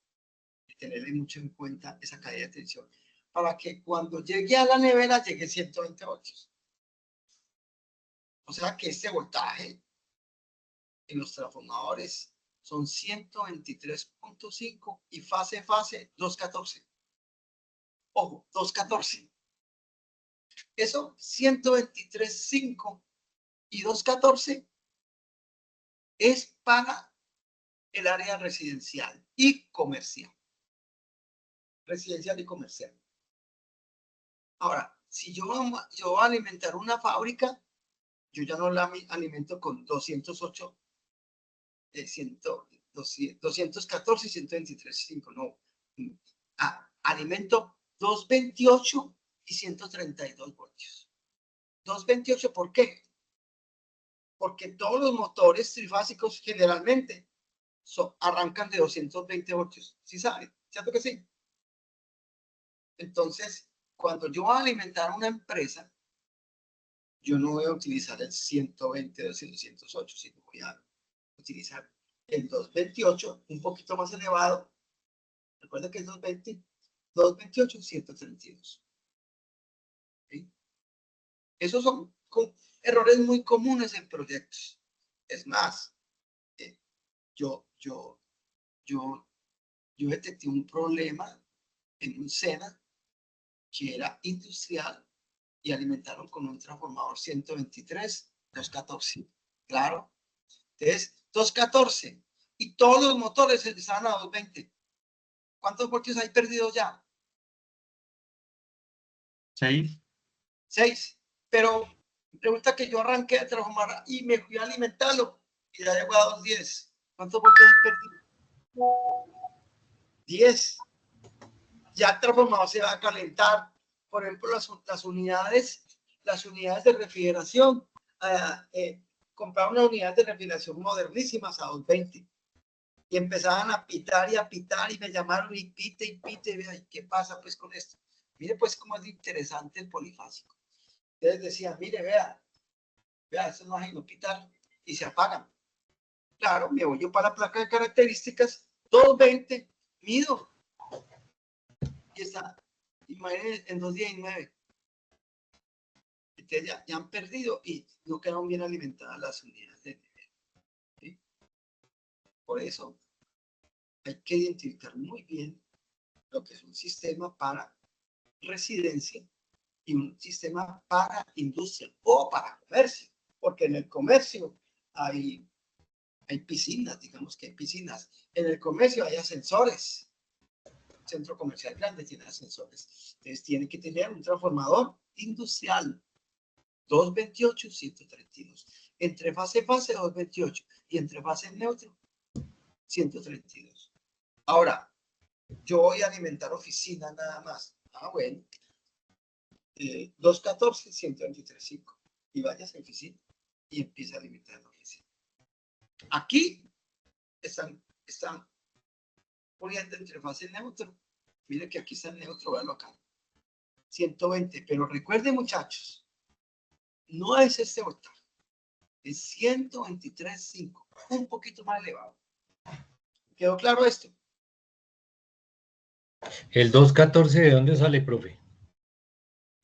Tenerle mucho en cuenta esa caída de tensión para que cuando llegue a la nevera llegue 120 voltios. O sea que este voltaje en los transformadores son 123.5 y fase 214. Ojo, 214. Eso 123.5 y 214 es para el área residencial y comercial. Residencial y comercial. Ahora, si yo voy a alimentar una fábrica, yo ya no la alimento con 208, 214 y 123.5, no. Alimento 228 y 132 voltios. 228, ¿por qué? Porque todos los motores trifásicos generalmente arrancan de 220 voltios. ¿Sí saben? ¿Cierto que sí? Entonces, cuando yo voy a alimentar una empresa, yo no voy a utilizar el 120 de 208, sino voy a utilizar el 228, un poquito más elevado. Recuerda que es 220, 228, 132. ¿Sí? Esos son errores muy comunes en proyectos. Es más, yo detecté un problema en un SENA que era industrial y alimentaron con un transformador 123, 214. Claro. Entonces, 214. Y todos los motores estaban a 220. ¿Cuántos voltios hay perdidos ya? 6. 6. Pero resulta que yo arranqué de transformar y me fui a alimentarlo y ya llegó a 210. ¿Cuántos voltios hay perdidos? 10. Ya el transformador se va a calentar. Por ejemplo, las unidades de refrigeración. Comprar una unidad de refrigeración modernísimas a 220. Y empezaban a pitar y me llamaron y pite, vea, ¿qué pasa pues con esto? Mire pues cómo es interesante el polifásico. Entonces decían, mire, vea, eso no hay no pitar y se apagan. Claro, me voy yo para la placa de características, 220, mido. Y está, imagínense, en 219. Entonces ya han perdido y no quedaron bien alimentadas las unidades de nivel. ¿Sí? Por eso hay que identificar muy bien lo que es un sistema para residencia y un sistema para industria o para comercio, porque en el comercio hay piscinas, digamos que hay piscinas. En el comercio hay ascensores. El centro comercial grande tiene ascensores. Entonces tiene que tener un transformador industrial. 228, 132. Entre fase 228 y entre fase neutro 132. Ahora, yo voy a alimentar oficina nada más. Bueno. 214, 123.5. Y vayas a oficina y empieza a alimentar la oficina. Aquí están poniendo entre fase neutro. Miren que aquí está el neutro, véanlo acá. 120, pero recuerden muchachos, no es este voltaje, es 123.5, un poquito más elevado. ¿Quedó claro esto? ¿El 214 de dónde sale, profe?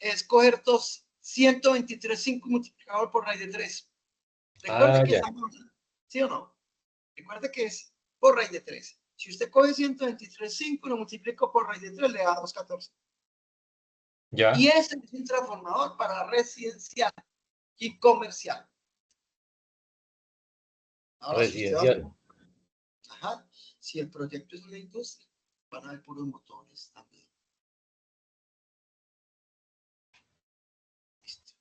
Es coger 123.5 multiplicado por raíz de 3. Recuerde que estamos, ¿sí o no? Recuerde que es por raíz de 3. Si usted coge 123.5 y lo multiplica por raíz de 3, le da 214. Ya. Y este es un transformador para residencial y comercial. Ahora, Residencial. Si el proyecto es una industria, van a haber puros motores también.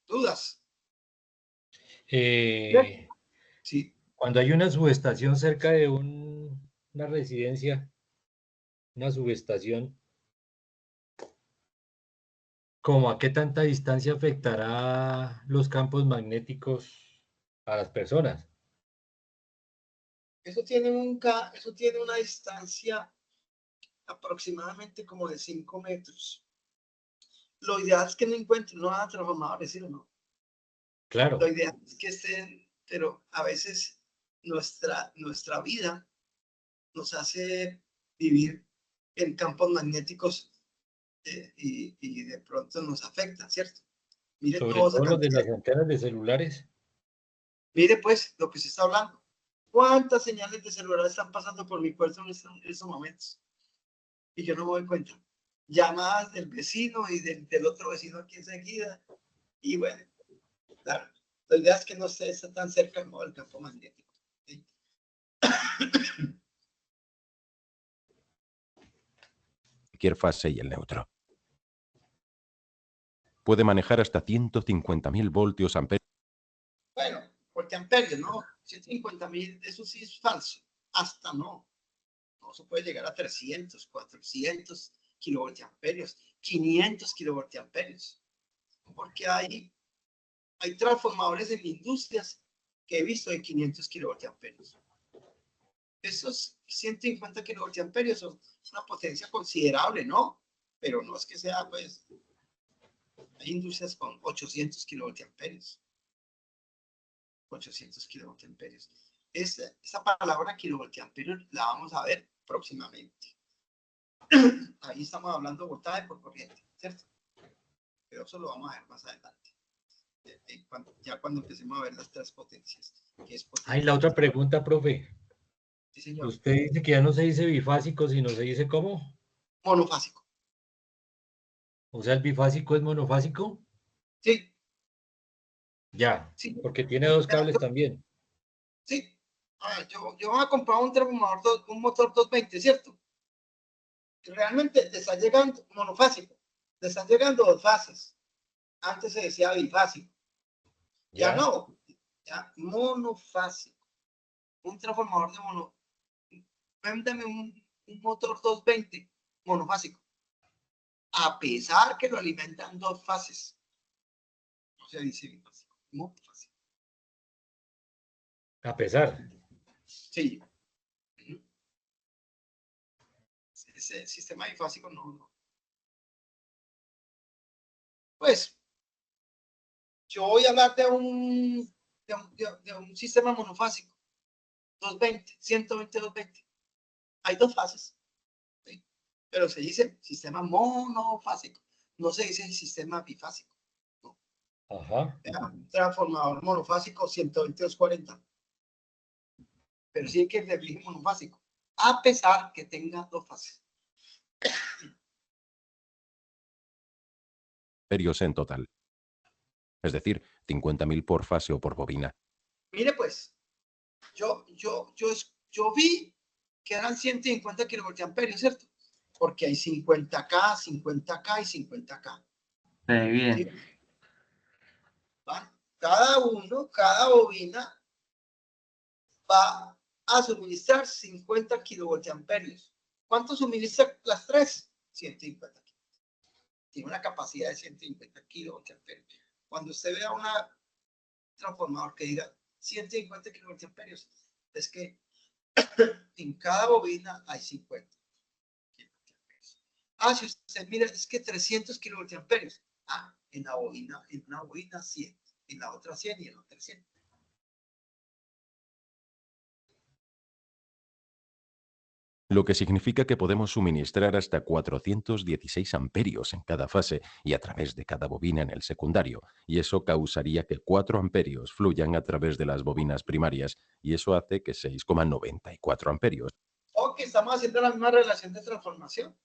¿Dudas? Sí. Sí. Cuando hay una subestación cerca de un una residencia, una subestación, ¿cómo a qué tanta distancia afectará los campos magnéticos a las personas? Eso tiene eso tiene una distancia aproximadamente como de 5 metros. Lo ideal es que no encuentren, no hagan transformadores, ¿sí o no? Claro, Lo ideal es que estén, pero a veces nuestra vida nos hace vivir en campos magnéticos y de pronto nos afecta, ¿cierto? Mire sobre toda esa todo los de cantidad. las antenas de celulares. Mire pues lo que se está hablando. ¿Cuántas señales de celular están pasando por mi puerto en estos momentos? Y yo no me doy cuenta. Llamadas del vecino y del otro vecino aquí enseguida. Y bueno, claro, la idea es que no esté tan cerca del campo magnético. ¿Sí? Cualquier fase y el neutro. Puede manejar hasta 150.000 voltios amperios. Bueno, porque amperios, ¿no? 150.000, eso sí es falso. Hasta no. No se puede llegar a 300, 400 kilovoltiamperios, 500 kilovoltiamperios. Porque hay transformadores en industrias que he visto de 500 kilovoltiamperios. Esos 150 kilovoltiamperios son una potencia considerable, ¿no? Pero no es que sea, pues, hay industrias con 800 kilovoltiamperios. 800 kilovoltiamperios. Esa palabra kilovoltiamperio la vamos a ver próximamente. Ahí estamos hablando de voltaje por corriente, ¿cierto? Pero eso lo vamos a ver más adelante. Ya cuando empecemos a ver las tres potencias. Que es Ay, la otra pregunta, profe. Sí, señor. Usted dice que ya no se dice bifásico, sino se dice ¿cómo? Monofásico. O sea, el bifásico es monofásico. Sí. Ya, Sí. porque tiene dos cables también. Sí. Yo voy a comprar un transformador, un motor 220, ¿cierto? Realmente le está llegando monofásico. Le están llegando dos fases. Antes se decía bifásico. Ya no. Ya monofásico. Un transformador de mono. Véndame un motor 220 monofásico. A pesar que lo alimentan dos fases. No se dice bifásico. Monofásico. A pesar. Sí. Ese sistema bifásico no. Pues, yo voy a hablar de un sistema monofásico. 220, 120, 220. Hay dos fases. ¿Sí? Pero se dice sistema monofásico. No se dice sistema bifásico. ¿No? Ajá. Transformador monofásico 12240. Pero sí que le dije monofásico. A pesar que tenga dos fases. Amperios en total. Es decir, 50.000 por fase o por bobina. Mire pues, yo vi que eran 150 kilovoltiamperios, ¿cierto? Porque hay 50K, 50K y 50K. Bien. ¿Sí? Cada bobina va a suministrar 50 kilovoltiamperios. ¿Cuánto suministra las tres? 150. Tiene una capacidad de 150 kilovoltiamperios. Cuando usted vea un transformador que diga 150 kilovoltiamperios, es que en cada bobina hay 50 kilovoltiamperios. Si usted mira, es que 300 kilovoltiamperios. En una bobina 100, en la otra 100 y en la otra 100. Lo que significa que podemos suministrar hasta 416 amperios en cada fase y a través de cada bobina en el secundario, y eso causaría que 4 amperios fluyan a través de las bobinas primarias, y eso hace que 6,94 amperios. Ok, estamos haciendo la misma relación de transformación.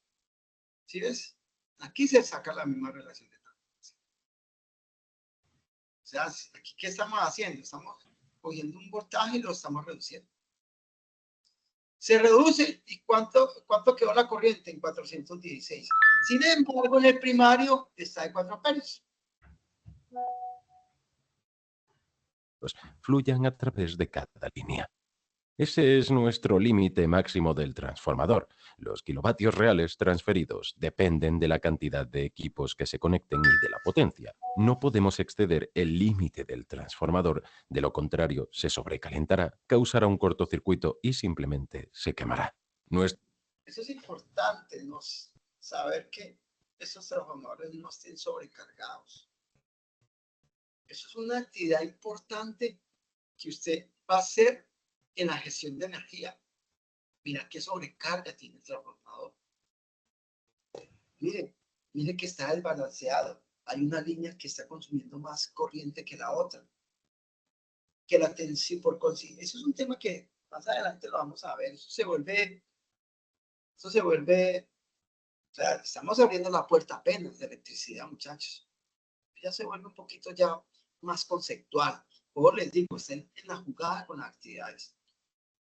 ¿Sí ves? Aquí se saca la misma relación de transformación. O sea, aquí, ¿qué estamos haciendo? Estamos cogiendo un voltaje y lo estamos reduciendo. Se reduce y ¿cuánto quedó la corriente? En 416. Sin embargo, en el primario está de 4 amperios. Fluyan a través de cada línea. Ese es nuestro límite máximo del transformador. Los kilovatios reales transferidos dependen de la cantidad de equipos que se conecten y de la potencia. No podemos exceder el límite del transformador, de lo contrario se sobrecalentará, causará un cortocircuito y simplemente se quemará. Eso es importante, ¿no? Saber que esos transformadores no estén sobrecargados. Eso es una actividad importante que usted va a hacer en la gestión de energía. Mira qué sobrecarga tiene el transformador. Mire que está desbalanceado. Hay una línea que está consumiendo más corriente que la otra. Que la tensión por consiguiente. Eso es un tema que más adelante lo vamos a ver. Eso se vuelve, o sea, estamos abriendo la puerta apenas de electricidad, muchachos. Ya se vuelve un poquito ya más conceptual. Como les digo, estén en la jugada con las actividades.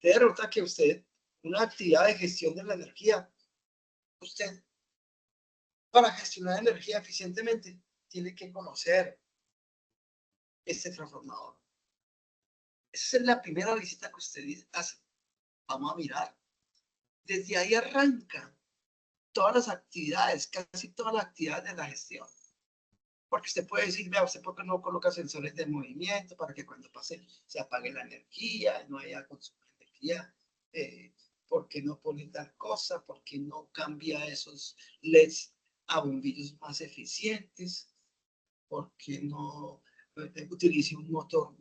Te derrota que usted, una actividad de gestión de la energía, usted, para gestionar energía eficientemente, tiene que conocer este transformador. Esa es la primera visita que usted hace. Vamos a mirar. Desde ahí arranca todas las actividades, casi todas las actividades de la gestión. Porque usted puede decir, vea, usted por qué no coloca sensores de movimiento para que cuando pase se apague la energía, no haya consumo de energía. ¿Por qué no pone tal cosa? ¿Por qué no cambia esos LEDs a bombillos más eficientes? ¿Por qué no utilice un motor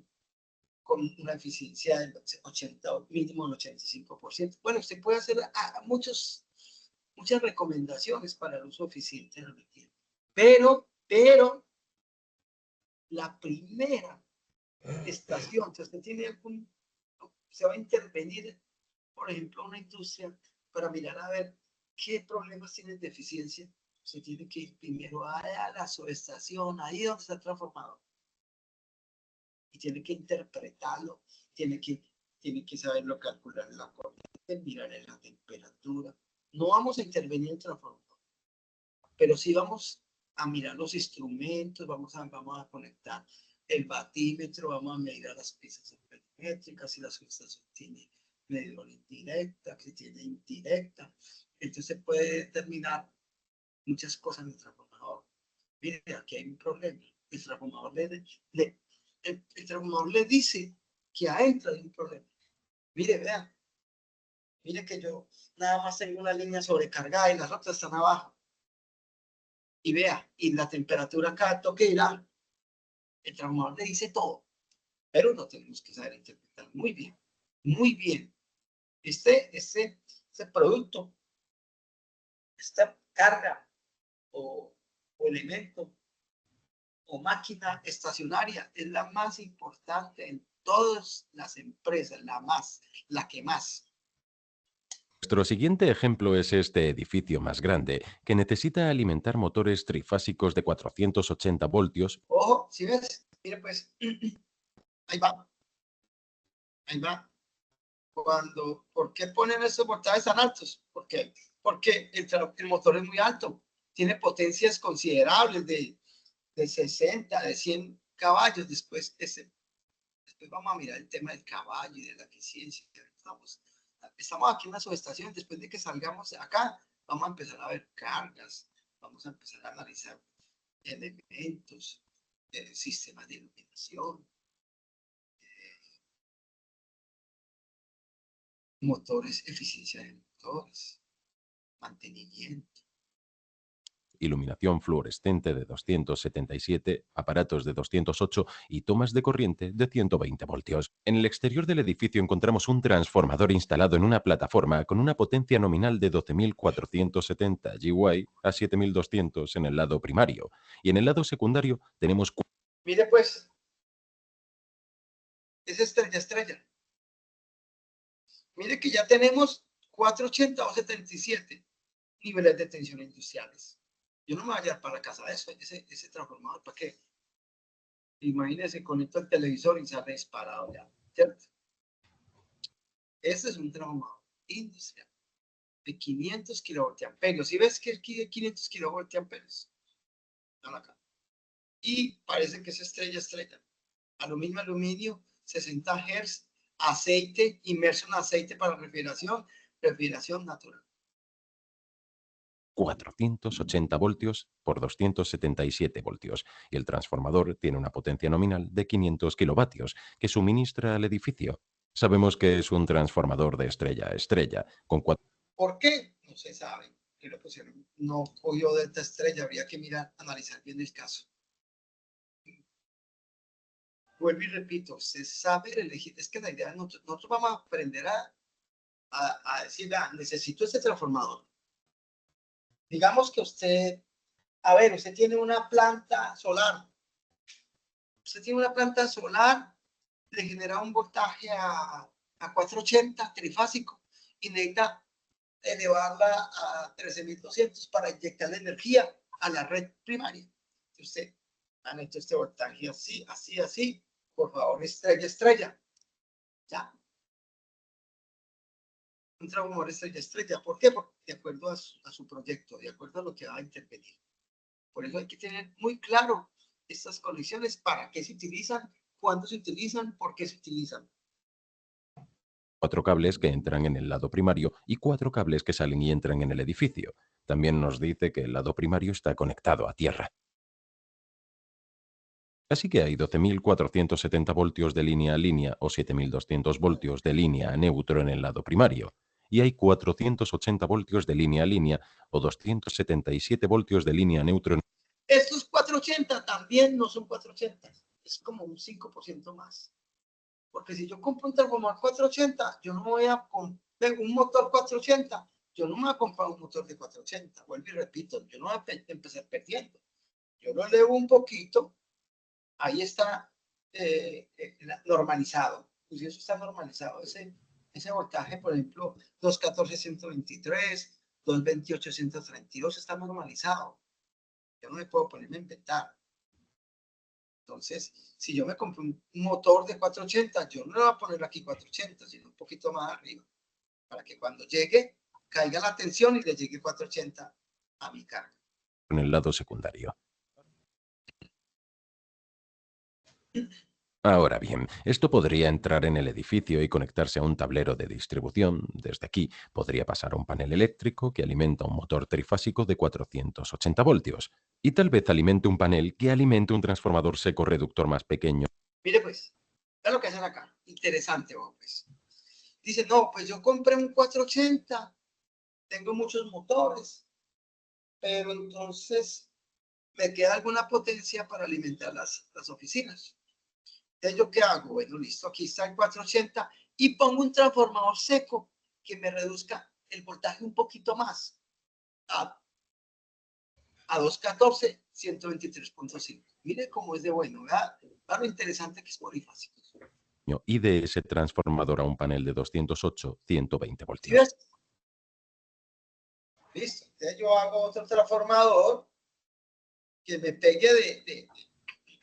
con una eficiencia del 80 o mínimo del 85%? Bueno, usted puede hacer muchas recomendaciones para el uso eficiente de la energía. Pero la primera estación, si usted tiene se va a intervenir, por ejemplo, una industria para mirar a ver qué problemas tienen de eficiencia, se tiene que ir primero a la subestación, ahí donde está transformado. Y tiene que interpretarlo, tiene que saberlo calcular en la corriente, mirar en la temperatura. No vamos a intervenir en el transformador, pero sí vamos a mirar los instrumentos, vamos a conectar el batímetro, vamos a medir las piezas perimétricas, si la subestación tiene medidor indirecta, si tiene indirecta. Entonces se puede determinar muchas cosas en el transformador. Mire, aquí hay un problema. El transformador el transformador le dice que adentro hay un problema. Mire, vea. Mire que yo nada más tengo una línea sobrecargada y las otras están abajo. Y vea, y la temperatura cada toque irá. El transformador le dice todo, pero lo tenemos que saber interpretar muy bien, muy bien. Este producto, esta carga o elemento o máquina estacionaria es la más importante en todas las empresas, la que más. Nuestro siguiente ejemplo es este edificio más grande, que necesita alimentar motores trifásicos de 480 voltios. Ojo, si ves, mire pues, ahí va. ¿Por qué ponen esos voltajes tan altos? Porque el motor es muy alto, tiene potencias considerables de 60, de 100 caballos. Después vamos a mirar el tema del caballo y de la eficiencia. Estamos aquí en la subestación. Después de que salgamos de acá, vamos a empezar a ver cargas, vamos a empezar a analizar elementos, sistemas de iluminación, motores, eficiencia de motores, mantenimiento. Iluminación fluorescente de 277, aparatos de 208 y tomas de corriente de 120 voltios. En el exterior del edificio encontramos un transformador instalado en una plataforma con una potencia nominal de 12.470 GW a 7.200 en el lado primario, y en el lado secundario tenemos... Mire pues, es estrella. Mire que ya tenemos 480 o 77 niveles de tensión industriales. Yo no me voy a llevar para la casa de eso, ese transformador, ¿para qué? Imagínense, conecto el televisor y se ha disparado ya, ¿cierto? Este es un transformador industrial de 500 kilovoltiamperios. ¿Sí ves que es 500 kilovoltiamperios? Acá. Y parece que es estrella. Aluminio, 60 Hz aceite, inmerso en aceite para refrigeración natural. 480 voltios por 277 voltios y el transformador tiene una potencia nominal de 500 kilovatios que suministra al edificio. Sabemos que es un transformador de estrella a estrella con ¿Por qué? No se sabe. Que lo pusieron. No cogió delta estrella. Habría que mirar, analizar bien el caso. Vuelvo y repito, se sabe elegir. Es que la idea, nosotros vamos a aprender a decir, necesito este transformador. Digamos que usted, usted tiene una planta solar. Usted tiene una planta solar, le genera un voltaje a 480 trifásico y necesita elevarla a 13.200 para inyectar la energía a la red primaria. Usted han hecho este voltaje así, así, así. Por favor, estrella. Ya. Un transformador estrella. ¿Por qué? Porque de acuerdo a su proyecto, de acuerdo a lo que va a intervenir. Por eso hay que tener muy claro estas conexiones, para qué se utilizan, cuándo se utilizan, por qué se utilizan. 4 cables que entran en el lado primario y 4 cables que salen y entran en el edificio. También nos dice que el lado primario está conectado a tierra. Así que hay 12.470 voltios de línea a línea o 7.200 voltios de línea a neutro en el lado primario. Y hay 480 voltios de línea a línea o 277 voltios de línea a neutro. Estos 480 también no son 480. Es como un 5% más. Porque si yo compro un transformador 480, yo no voy a comprar un motor 480. Yo no me voy a comprar un motor de 480. Vuelvo y repito, yo no voy a empezar perdiendo. Yo lo elevo un poquito. Ahí está normalizado. Pues eso está normalizado. Ese voltaje, por ejemplo, 214-123, 228-132 está normalizado. Yo no me puedo ponerme a inventar. Entonces, si yo me compro un motor de 480, yo no le voy a poner aquí 480, sino un poquito más arriba, para que cuando llegue, caiga la tensión y le llegue 480 a mi carga. En el lado secundario. Ahora bien, esto podría entrar en el edificio y conectarse a un tablero de distribución. Desde aquí podría pasar a un panel eléctrico que alimenta un motor trifásico de 480 voltios y tal vez alimente un panel que alimente un transformador seco reductor más pequeño. Mire pues, es lo que hacen acá. Interesante, pues. Dice, no, pues yo compré un 480, tengo muchos motores, pero entonces me queda alguna potencia para alimentar las oficinas. Entonces, ¿yo qué hago? Bueno, listo, aquí está el 480 y pongo un transformador seco que me reduzca el voltaje un poquito más a 214, 123.5. Mire cómo es de bueno, ¿verdad? Lo interesante que es polifásico. Y de ese transformador a un panel de 208, 120 ¿Sí voltios. ves? Listo. Entonces yo hago otro transformador que me pegue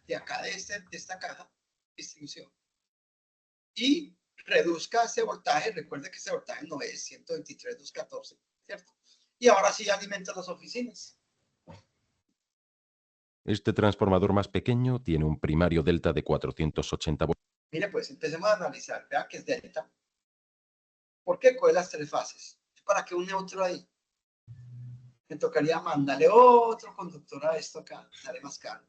de acá, de esta caja, distribución. Y reduzca ese voltaje. Recuerde que ese voltaje no es 123, 214, ¿cierto? Y ahora sí alimenta las oficinas. Este transformador más pequeño tiene un primario delta de 480 voltios. Mire, pues empecemos a analizar. Vea que es delta. ¿Por qué coge las 3 fases? ¿Para qué un neutro ahí? Me tocaría mandarle otro conductor a esto acá. Sale más caro.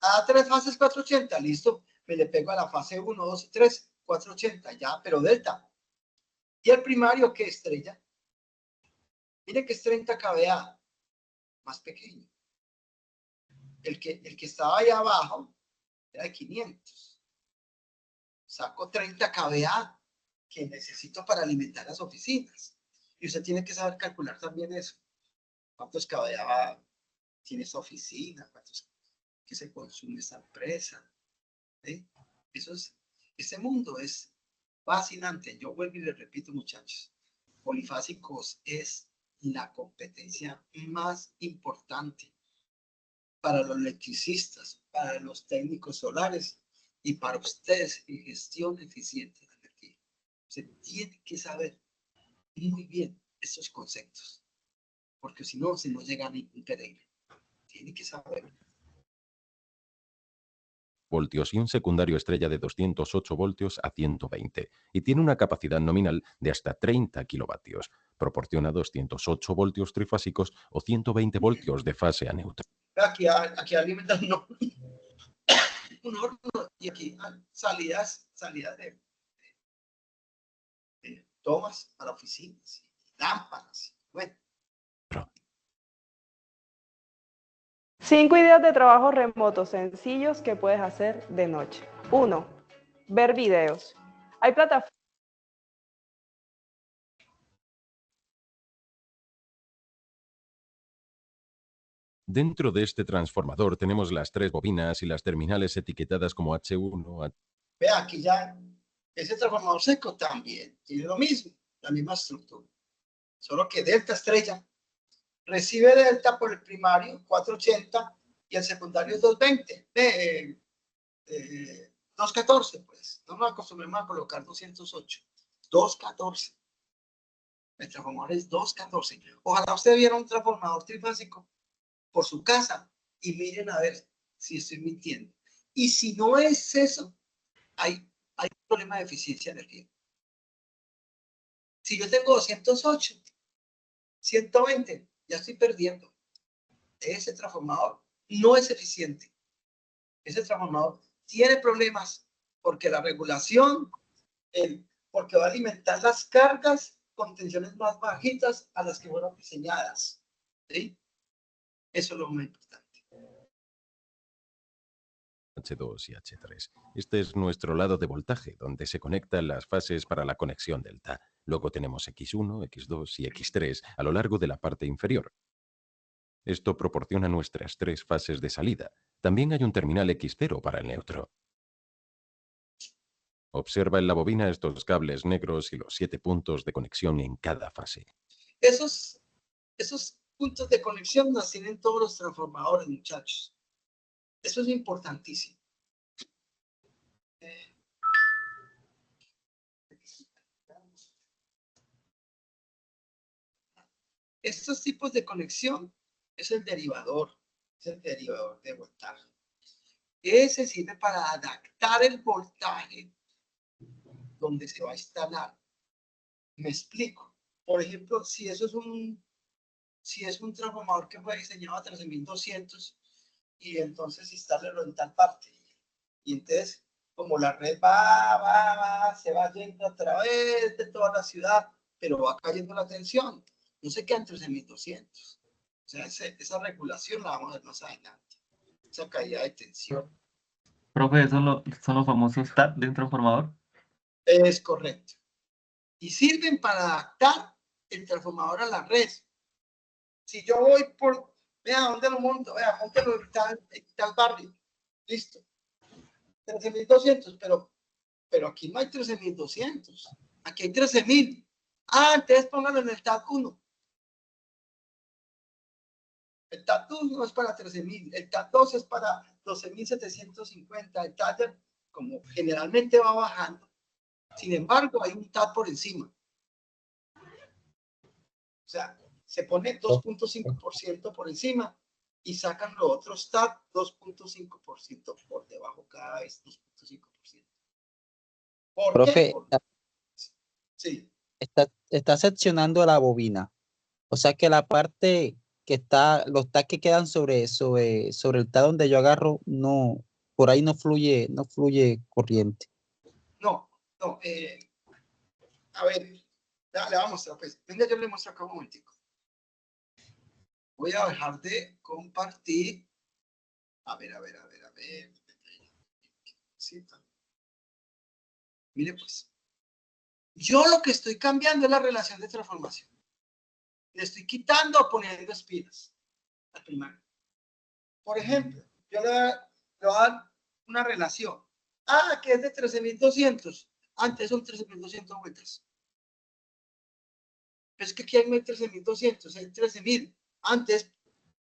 A 3 fases 480, listo. Me le pego a la fase 1, 2 y 3, 480, ya, pero delta. ¿Y el primario qué estrella? Mire que es 30 kVA, más pequeño. El que estaba ahí abajo era de 500. Saco 30 kVA que necesito para alimentar las oficinas. Y usted tiene que saber calcular también eso. ¿Cuántos kVA tiene esa oficina? ¿Cuántos que se consume esa empresa? ¿Sí? Ese mundo es fascinante. Yo vuelvo y le repito, muchachos. Polifásicos es la competencia más importante para los electricistas, para los técnicos solares y para ustedes en gestión eficiente de energía. Se tiene que saber muy bien estos conceptos, porque si no, se no llega a ningún peregrino. Tiene que saber. voltios y un secundario estrella de 208 voltios a 120 y tiene una capacidad nominal de hasta 30 kilovatios. Proporciona 208 voltios trifásicos o 120 voltios de fase a neutro. Aquí alimentan un horno y aquí salidas de tomas para oficinas, lámparas. Bueno. 5 ideas de trabajo remoto sencillos que puedes hacer de noche. 1. Ver videos. Hay plataformas. Dentro de este transformador tenemos las 3 bobinas y las terminales etiquetadas como H1. Vea, aquí ya ese transformador seco también tiene lo mismo, la misma estructura. Solo que delta estrella recibe delta por el primario 480 y el secundario 220. 214, pues. No nos acostumbremos a colocar 208. 214. El transformador es 214. Ojalá usted viera un transformador trifásico por su casa y miren a ver si estoy mintiendo. Y si no es eso, hay un problema de eficiencia de energía. Si yo tengo 208, 120, ya estoy perdiendo. Ese transformador no es eficiente. Ese transformador tiene problemas porque la regulación, porque va a alimentar las cargas con tensiones más bajitas a las que fueron diseñadas. ¿Sí? Eso es lo más importante. H2 y H3. Este es nuestro lado de voltaje, donde se conectan las fases para la conexión delta. Luego tenemos X1, X2 y X3 a lo largo de la parte inferior. Esto proporciona nuestras 3 fases de salida. También hay un terminal X0 para el neutro. Observa en la bobina estos cables negros y los 7 puntos de conexión en cada fase. Esos puntos de conexión nos tienen todos los transformadores, muchachos. Eso es importantísimo. Estos tipos de conexión es el derivador de voltaje. Ese sirve para adaptar el voltaje donde se va a instalar. Me explico. Por ejemplo, si es un transformador que fue diseñado a 13.200 y entonces instalarlo en tal parte. Y entonces, como la red se va yendo a través de toda la ciudad, pero va cayendo la tensión. No se queda en 13.200. O sea, esa regulación la vamos a ver más adelante. Esa caída de tensión. Profe, ¿esos son los famosos TAP de un transformador? Es correcto. Y sirven para adaptar el transformador a la red. Si yo voy por, vea, ¿dónde lo monto? Vea, póntelo en tal barrio. Listo. 13.200, pero aquí no hay 13.200. Aquí hay 13.000. Entonces póngalo en el TAP 1. El TAP 1 es para 13.000. El TAP 2 es para 12.750. El TAP, como generalmente va bajando. Sin embargo, hay un TAP por encima. O sea, se pone 2.5% por encima y sacan los otros TAP 2.5% por debajo cada vez, 2.5%. ¿Por Profe, qué? Sí. está seccionando la bobina. O sea que la parte que está, los tags que quedan sobre el tag donde yo agarro, no, por ahí no fluye corriente. No. A ver, le vamos a mostrar, pues. Venga, yo le muestro acá un momentico. Voy a dejar de compartir. A ver. Sí, mire, pues. Yo lo que estoy cambiando es la relación de transformación. Le estoy quitando o poniendo espinas al primario. Por ejemplo, yo le voy a dar una relación. Que es de 13.200. Antes son 13.200 vueltas. Pero es que aquí hay 13.200, hay 13.000. Antes,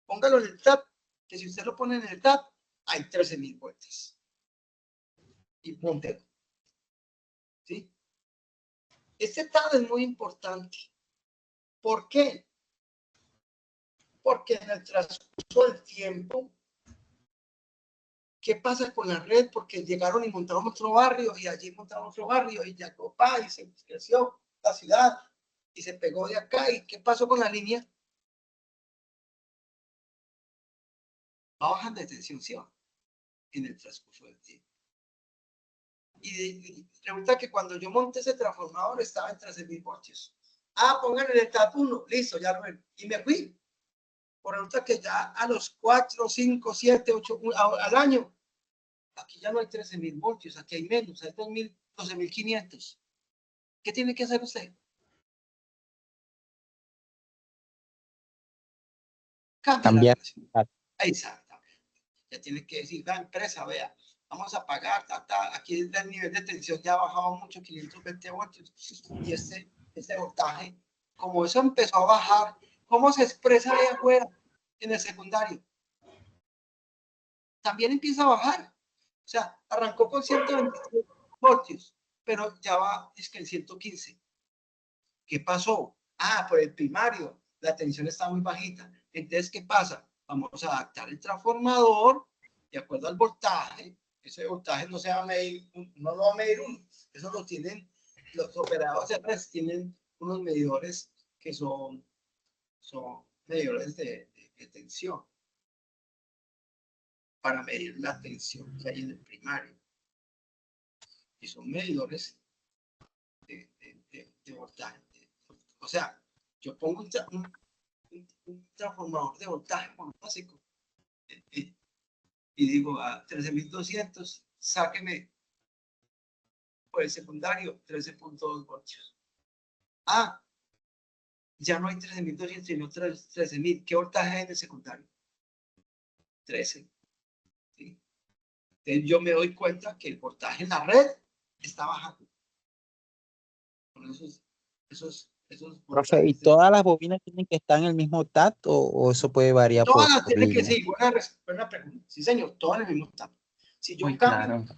póngalo en el TAP, que si usted lo pone en el TAP, hay 13.000 vueltas. Y póntelo. ¿Sí? Este TAP es muy importante. ¿Por qué? Porque en el transcurso del tiempo, ¿qué pasa con la red? Porque llegaron y montaron otro barrio, y allí montaron otro barrio, y ya y se creció la ciudad, y se pegó de acá. ¿Y qué pasó con la línea? Bajan de tensión, ¿sí? En el transcurso del tiempo. Y resulta que cuando yo monté ese transformador estaba en 13.000 voltios. Pongan el TAP 1, listo, ya lo ven. Y me fui. Por resulta que ya a los 4, 5, 7, 8 al año, aquí ya no hay 13.000 voltios, aquí hay menos, hay 12.500. ¿Qué tiene que hacer usted? Cambia la relación. Exactamente. Ya tiene que decir, la empresa, vea, vamos a pagar, aquí el nivel de tensión ya ha bajado mucho, 520 voltios, y este voltaje, como eso empezó a bajar, ¿cómo se expresa ahí afuera en el secundario? También empieza a bajar. O sea, arrancó con 123 voltios, pero ya va, es que en 115. ¿Qué pasó? Por el primario, la tensión está muy bajita. Entonces, ¿qué pasa? Vamos a adaptar el transformador de acuerdo al voltaje. Ese voltaje no se va a medir, no lo va a medir uno. Eso lo tienen los operadores de red, tienen unos medidores que son medidores de tensión para medir la tensión que hay en el primario. Y son medidores de voltaje. O sea, yo pongo un transformador de voltaje básico y digo a 13.200, sáqueme por el secundario 13.2 voltios. Ya no hay 13.200, sino 13.000. ¿Qué voltaje hay en el secundario? 13. ¿Sí? Entonces yo me doy cuenta que el voltaje en la red está bajando. Con esos Profe, ¿y todas las bobinas tienen que estar en el mismo TAT o eso puede variar todas por tienen que línea? ser, buena pregunta. Sí, señor, todas en el mismo TAP. Si yo Uy, cambio, claro.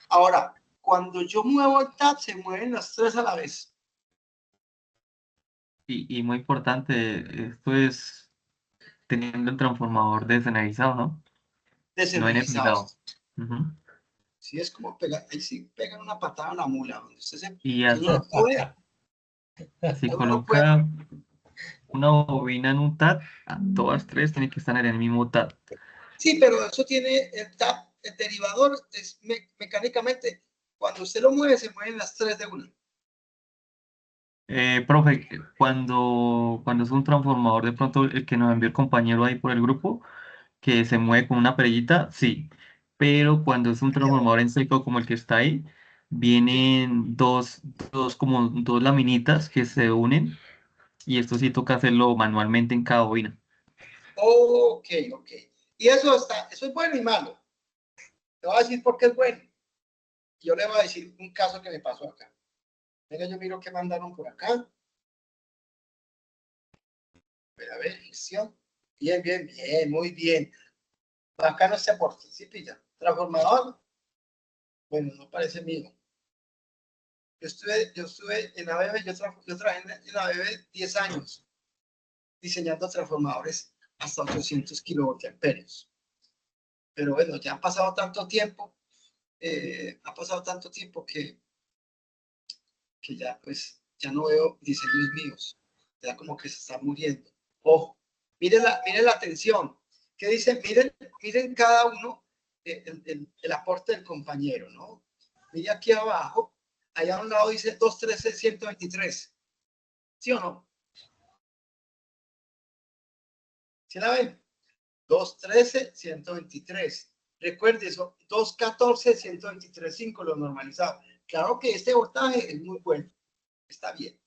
ahora, cuando yo muevo el TAP, se mueven las tres a la vez. Y muy importante, esto es teniendo el transformador desenergizado, ¿no? No Desenergizados. energizado. Ujú. Sí, es como pegar, ahí sí pegan una patada a la mula, donde usted se, Y uno no puede, si uno no puede. coloca una bobina en un TAT, todas tres tienen que estar en el mismo TAT. Sí, pero eso tiene el TAP, el derivador, es mecánicamente, cuando usted lo mueve, se mueven las tres de una. Profe, cuando es un transformador, de pronto el que nos envió el compañero ahí por el grupo, que se mueve con una perillita, sí. Pero cuando es un transformador en seco como el que está ahí, vienen como dos laminitas que se unen y esto sí toca hacerlo manualmente en cada bobina. Ok. Y eso es bueno y malo. Te voy a decir por qué es bueno. Yo le voy a decir un caso que me pasó acá. Venga, yo miro qué mandaron por acá. A ver, gestión. Bien, muy bien. Acá no se aporta, sí pilla. Transformador. Bueno, no parece mío. Yo estuve en ABB, yo trabajé en ABB 10 años diseñando transformadores hasta 800 kilovoltiamperios. Pero bueno, ya ha pasado tanto tiempo, que ya pues ya no veo diseños míos. Ya como que se está muriendo. Ojo, miren la atención. ¿Qué dicen? Miren cada uno el aporte del compañero, ¿no? Mire aquí abajo, allá a un lado dice 213-123. ¿Sí o no? ¿Sí la ven? 213-123. Recuerde eso, 214-123.5 lo normalizado. Claro que este voltaje es muy bueno, está bien.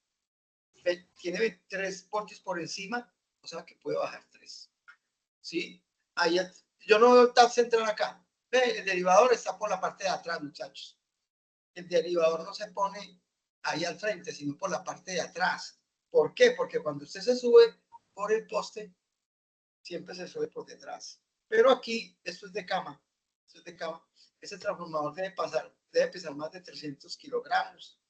Tiene 23 voltios por encima, o sea que puede bajar 3. ¿Sí? Ahí, yo no veo el TAP central acá. El derivador está por la parte de atrás, muchachos. El derivador no se pone ahí al frente, sino por la parte de atrás. ¿Por qué? Porque cuando usted se sube por el poste, siempre se sube por detrás. Pero aquí, esto es de cama. Ese transformador debe pesar más de 300 kilogramos.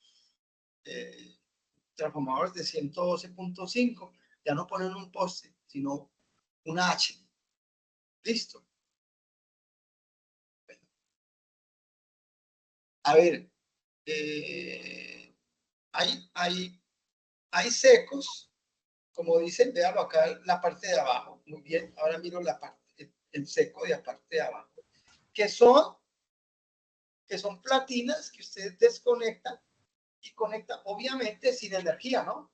Transformadores de 112.5, ya no ponen un poste, sino una H. Listo. A ver, hay secos, como dicen, véalo acá, la parte de abajo. Muy bien, ahora miro la parte, el seco de la parte de abajo, que son platinas que usted desconecta y conecta, obviamente, sin energía, ¿no?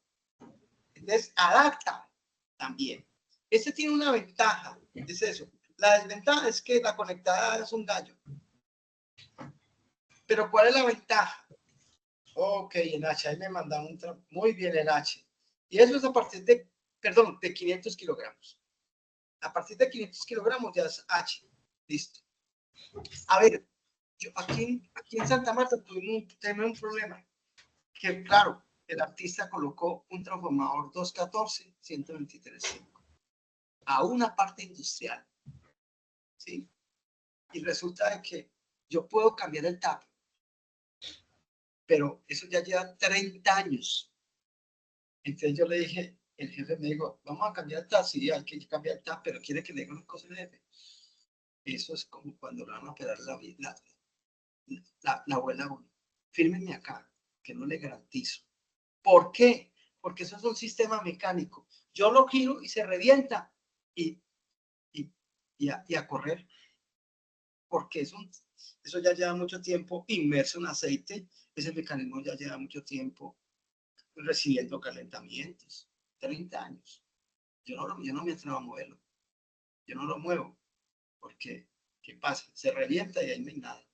Entonces, adapta también. Este tiene una ventaja, es eso. La desventaja es que la conectada es un gallo. Pero ¿cuál es la ventaja? Ok, en H, ahí me mandan muy bien en H. Y eso es a partir de, perdón, de 500 kilogramos. A partir de 500 kilogramos ya es H. Listo. A ver, yo aquí en Santa Marta tuvimos un problema. Que claro, el artista colocó un transformador 214, 123.5 a una parte industrial. ¿Sí? Y resulta de que yo puedo cambiar el tap, pero eso ya lleva 30 años. Entonces yo le dije, el jefe me dijo, vamos a cambiar el tap, sí, hay que cambiar el tap, pero quiere que le diga una cosa al jefe. Eso es como cuando le van a operar la abuela a uno. Fírmenme acá, que no le garantizo. ¿Por qué? Porque eso es un sistema mecánico. Yo lo giro y se revienta y a correr. Porque eso ya lleva mucho tiempo inmerso en aceite. Ese mecanismo ya lleva mucho tiempo recibiendo calentamientos. 30 años. Yo no me atrevo a moverlo. Yo no lo muevo. Porque, ¿qué pasa? Se revienta y ahí no hay nada.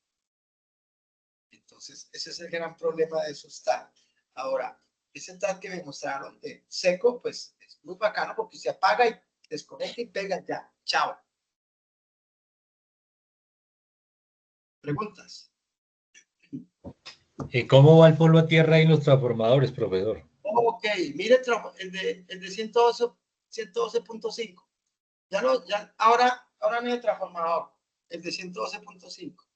Entonces, ese es el gran problema de esos TAC. Ahora, ese TAC que me mostraron de seco, pues es muy bacano porque se apaga y desconecta y pega ya. Chao. ¿Preguntas? ¿Y cómo va el polvo a tierra y los transformadores, profesor? Ok, mire el de 112.5. Ahora no hay transformador. El de 112.5.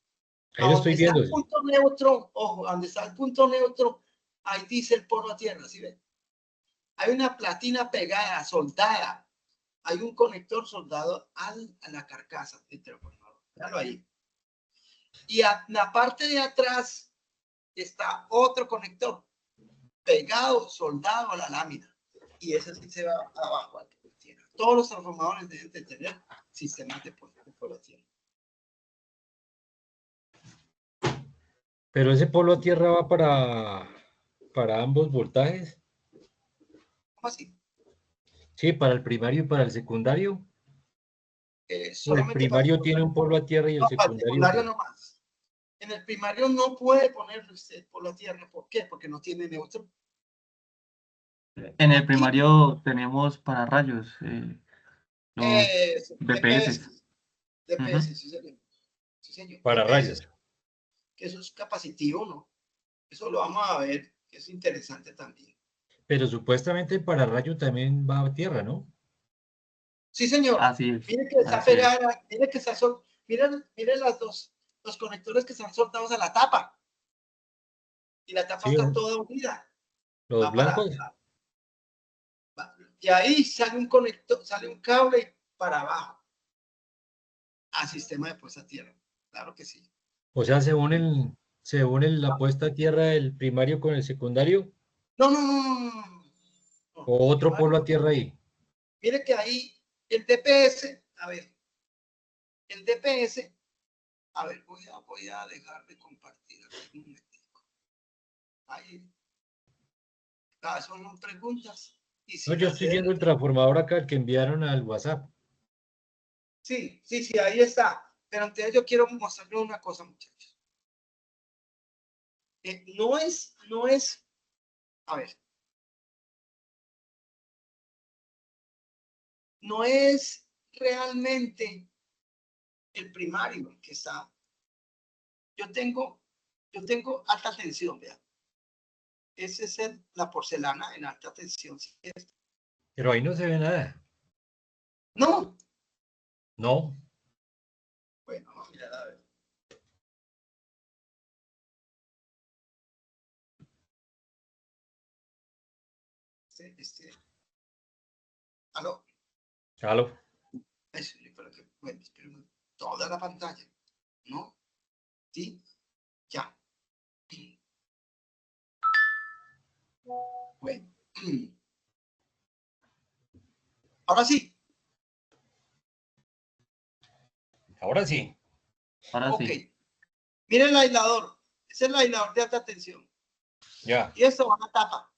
Ahí lo estoy viendo. El punto neutro, ojo, donde está el punto neutro, ahí dice el polvo a tierra, ¿sí ven? Hay una platina pegada, soldada. Hay un conector soldado a la carcasa del transformador. Véalo ahí. Y a la parte de atrás está otro conector pegado, soldado a la lámina. Y ese sí se va abajo al polvo a tierra. Todos los transformadores deben de tener sistemas de polvo a tierra. Pero ese polvo a tierra va para ambos voltajes. ¿Cómo así? Sí, para el primario y para el secundario. El Solamente primario tiene un polvo a tierra y el para el secundario secundario. no más. En el primario no puede ponerle usted polvo a tierra. ¿Por qué? Porque no tiene neutro. En el primario tenemos para rayos, los DPS. BPS. DPS, sí señor. Sí, señor. Para DPS, rayos. que eso es capacitivo, ¿no? Eso lo vamos a ver, que es interesante también. Pero supuestamente para rayo también va a tierra, ¿no? Sí, señor. Así es. Mire que está pegada, mire que está mire los conectores que están soldados a la tapa. Y la tapa Sí, está toda unida. los blancos. Y ahí sale un conector, sale un cable para abajo. Al sistema de puesta a tierra. Claro que sí. O sea, se une la puesta a tierra del primario con el secundario. No. O otro polvo a tierra ahí. Mire que ahí el DPS, a ver, el DPS, a ver, voy a dejar de compartir aquí un momentico. Ahí, son preguntas. Y si No, yo las estoy de- viendo el transformador acá, el que enviaron al WhatsApp. Sí, ahí está. Pero antes yo quiero mostrarles una cosa, muchachos. No es, a ver, no es realmente el primario el que está. Yo tengo alta tensión, vean. Ese es la porcelana en alta tensión. ¿Sí? Pero ahí no se ve nada. No. No. Bueno, vamos a mirar a ver. ¿Aló? Aló. Eso, bueno, espérame. Toda la pantalla. ¿No? Sí. Ya. Bueno. Ahora sí. Ahora sí. Ahora Ok. sí. Miren el aislador. Ese es el aislador de alta tensión. Ya. Y esto va a la tapa.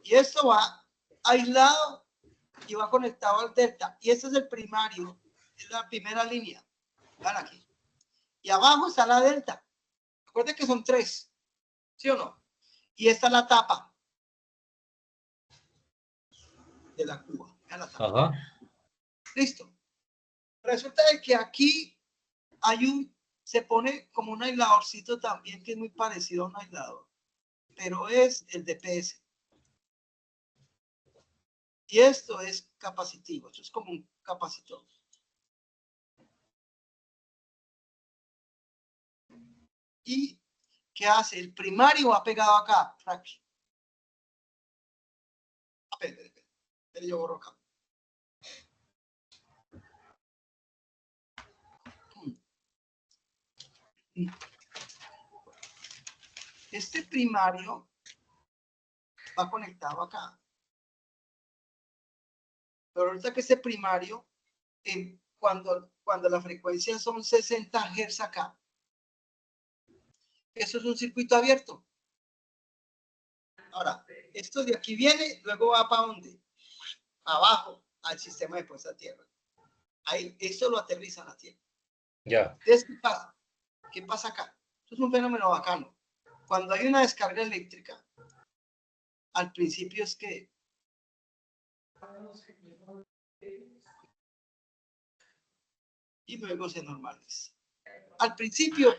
Y esto va aislado y va conectado al delta. Y este es el primario. Es la primera línea. Van aquí. Y abajo está la delta. Recuerden que son 3. ¿Sí o no? Y esta es la tapa de la cuba. Vean la tapa. Ajá. Listo. Resulta de que aquí hay se pone como un aisladorcito también que es muy parecido a un aislador, pero es el DPS. Y esto es capacitivo, esto es como un capacitor. ¿Y qué hace? El primario va pegado acá. Espera, yo borro acá. Este primario va conectado acá. Pero ahorita que este primario, cuando la frecuencia son 60 Hz acá, eso es un circuito abierto. Ahora, esto de aquí viene, luego va para dónde? Abajo, al sistema de puesta a tierra. Ahí, esto lo aterriza a la tierra. Ya. Entonces, ¿qué pasa? ¿Qué pasa acá? Esto es un fenómeno bacano. Cuando hay una descarga eléctrica, al principio es que y luego se normaliza. Al principio,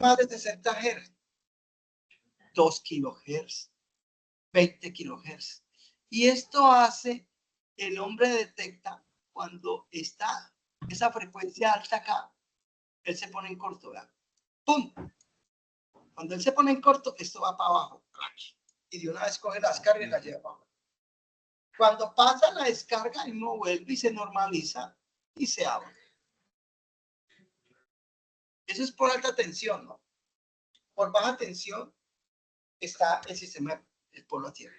más de 60 Hz, 2 kHz, 20 kHz. Y esto hace, el hombre detecta cuando está esa frecuencia alta acá, él se pone en corto, ¿verdad? ¡Pum! Cuando él se pone en corto, esto va para abajo. Y de una vez coge la descarga y la lleva para abajo. Cuando pasa la descarga, él no vuelve y se normaliza y se abre. Eso es por alta tensión, ¿no? Por baja tensión está el sistema del polo a tierra.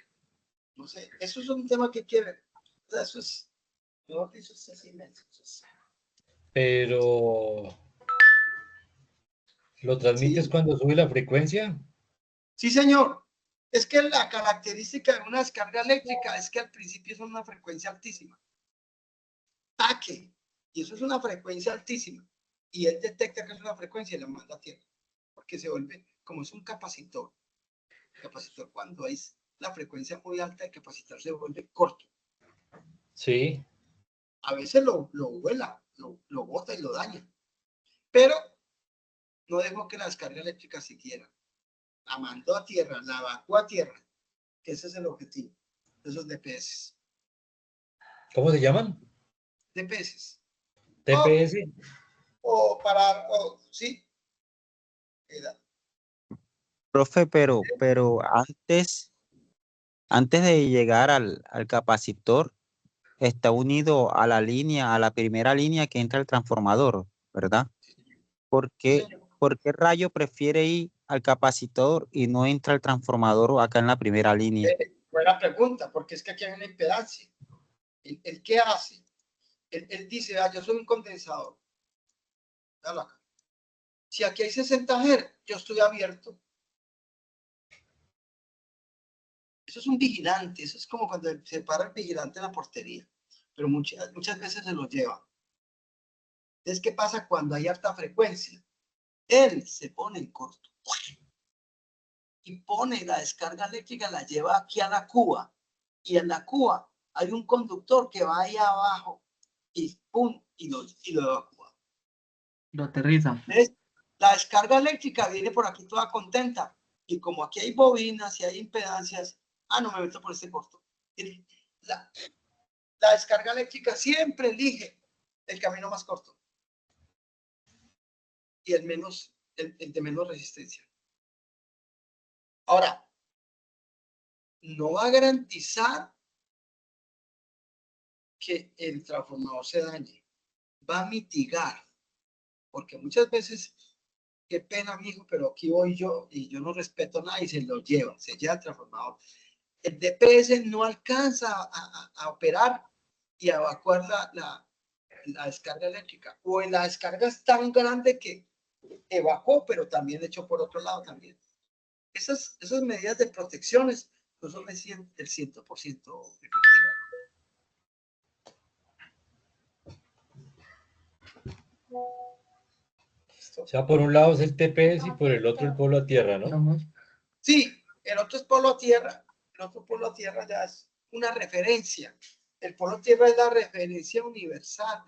No sé, eso es un tema que hay que ver. O sea, eso es, no, eso es inmenso. Pero ¿lo transmites Sí, cuando sube la frecuencia? sí, señor. Es que la característica de una descarga eléctrica es que al principio es una frecuencia altísima. Taque. Y eso es una frecuencia altísima. Y él detecta que es una frecuencia y la manda a tierra. Porque se vuelve, como es un capacitor. Capacitor, cuando hay la frecuencia muy alta, el capacitor se vuelve corto. Sí. A veces lo vuela, lo bota y lo daña. Pero no dejó que la descarga eléctrica siquiera. La mandó a tierra, la evacuó a tierra. Ese es el objetivo de esos DPS. ¿Cómo se llaman? DPS. TPS. Sí. Profe, pero antes de llegar al capacitor, está unido a la línea, a la primera línea que entra el transformador, ¿verdad? ¿Por qué rayo prefiere ir al capacitor y no entra el transformador acá en la primera línea? Buena pregunta, porque es que aquí hay una impedancia. ¿El qué hace? Él dice, yo soy un condensador. Dale acá. Si aquí hay 60 Hz, yo estoy abierto. Eso es un vigilante, eso es como cuando se para el vigilante en la portería, pero muchas veces se lo lleva. Entonces, ¿qué pasa cuando hay alta frecuencia? Él se pone en corto y pone la descarga eléctrica, la lleva aquí a la cuba, y en la cuba hay un conductor que va ahí abajo y pum, y lo evacúa. Lo aterriza. ¿Ves? La descarga eléctrica viene por aquí toda contenta, y como aquí hay bobinas y hay impedancias, no me meto por este corto. La descarga eléctrica siempre elige el camino más corto y el de menos resistencia. Ahora, no va a garantizar que el transformador se dañe, va a mitigar, porque muchas veces qué pena, mijo, pero aquí voy yo y yo no respeto a nadie, se lo lleva, se lleva el transformador. El DPS no alcanza a operar y a evacuar la descarga eléctrica. O en la descarga es tan grande que evacuó, pero también echó por otro lado también. Esas medidas de protecciones no son el 100% efectivas. O sea, por un lado es el TPS y por el otro el polo a tierra, ¿no? Sí, el otro es polo a tierra. El otro polo a tierra ya es una referencia. El polo a tierra es la referencia universal.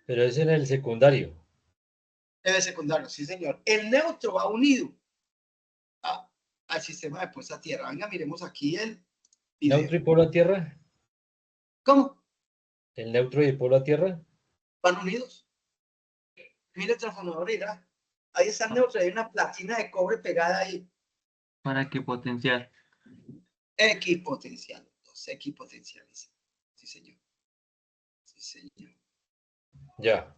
Pero es en el secundario. El secundario, sí, señor. El neutro va unido al sistema de puesta a tierra. Venga, miremos aquí el video. ¿Neutro y polo a tierra? ¿Cómo? ¿El neutro y el polo a tierra? Van unidos. Mire el transformador, mira. Ahí está el neutro, hay una platina de cobre pegada ahí. ¿Para qué potenciar? Equipotencial. Equipotencializa. Sí, señor. Sí, señor. Ya.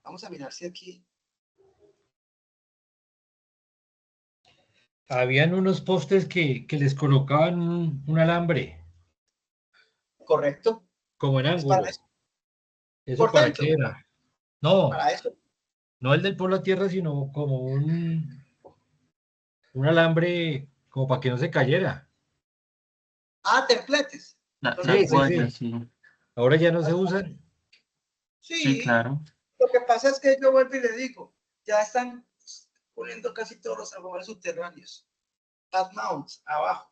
Vamos a mirar si aquí. Habían unos postes que les colocaban un alambre, Correcto. como en Es para ángulo. eso. ¿Eso Por para dentro. qué era? No, Para eso. no el del polo a tierra, sino como un alambre como para que no se cayera. Ah, templetes. Las Sí, guayas, sí. sí. Ahora ya no se usan. Sí. Sí, claro. Lo que pasa es que yo vuelvo y le digo, ya están poniendo casi todos los transformadores subterráneos. Pad mounts abajo.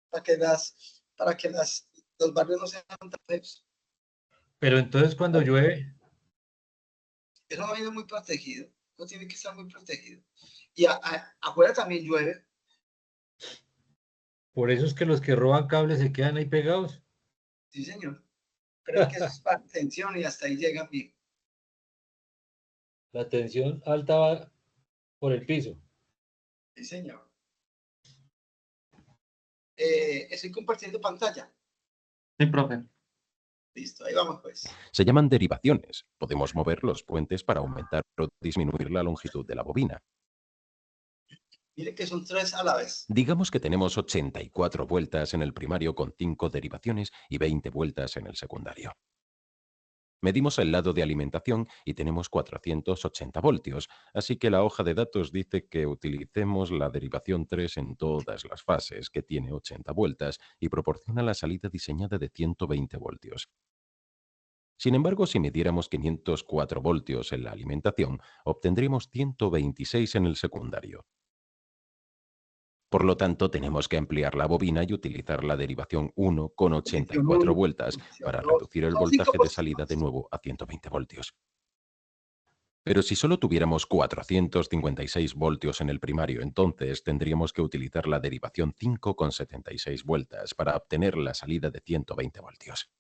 Para que los barrios no sean tan feos. Pero entonces cuando llueve, Eso ha venido muy protegido. No tiene que estar muy protegido. Y afuera también llueve. por eso es que los que roban cables se quedan ahí pegados. Sí, señor. Pero es que eso es para tensión y hasta ahí llega mi. La tensión alta va por el piso. Sí, señor. Estoy compartiendo pantalla. Sí, profe. Listo, ahí vamos pues. Se llaman derivaciones. Podemos mover los puentes para aumentar o disminuir la longitud de la bobina. Mire que son 3 a la vez. Digamos que tenemos 84 vueltas en el primario con 5 derivaciones y 20 vueltas en el secundario. Medimos el lado de alimentación y tenemos 480 voltios, así que la hoja de datos dice que utilicemos la derivación 3 en todas las fases, que tiene 80 vueltas y proporciona la salida diseñada de 120 voltios. Sin embargo, si midiéramos 504 voltios en la alimentación, obtendríamos 126 en el secundario. Por lo tanto, tenemos que ampliar la bobina y utilizar la derivación 1 con 84 vueltas para reducir el voltaje de salida de nuevo a 120 voltios. Pero si solo tuviéramos 456 voltios en el primario, entonces tendríamos que utilizar la derivación 5 con 76 vueltas para obtener la salida de 120 voltios.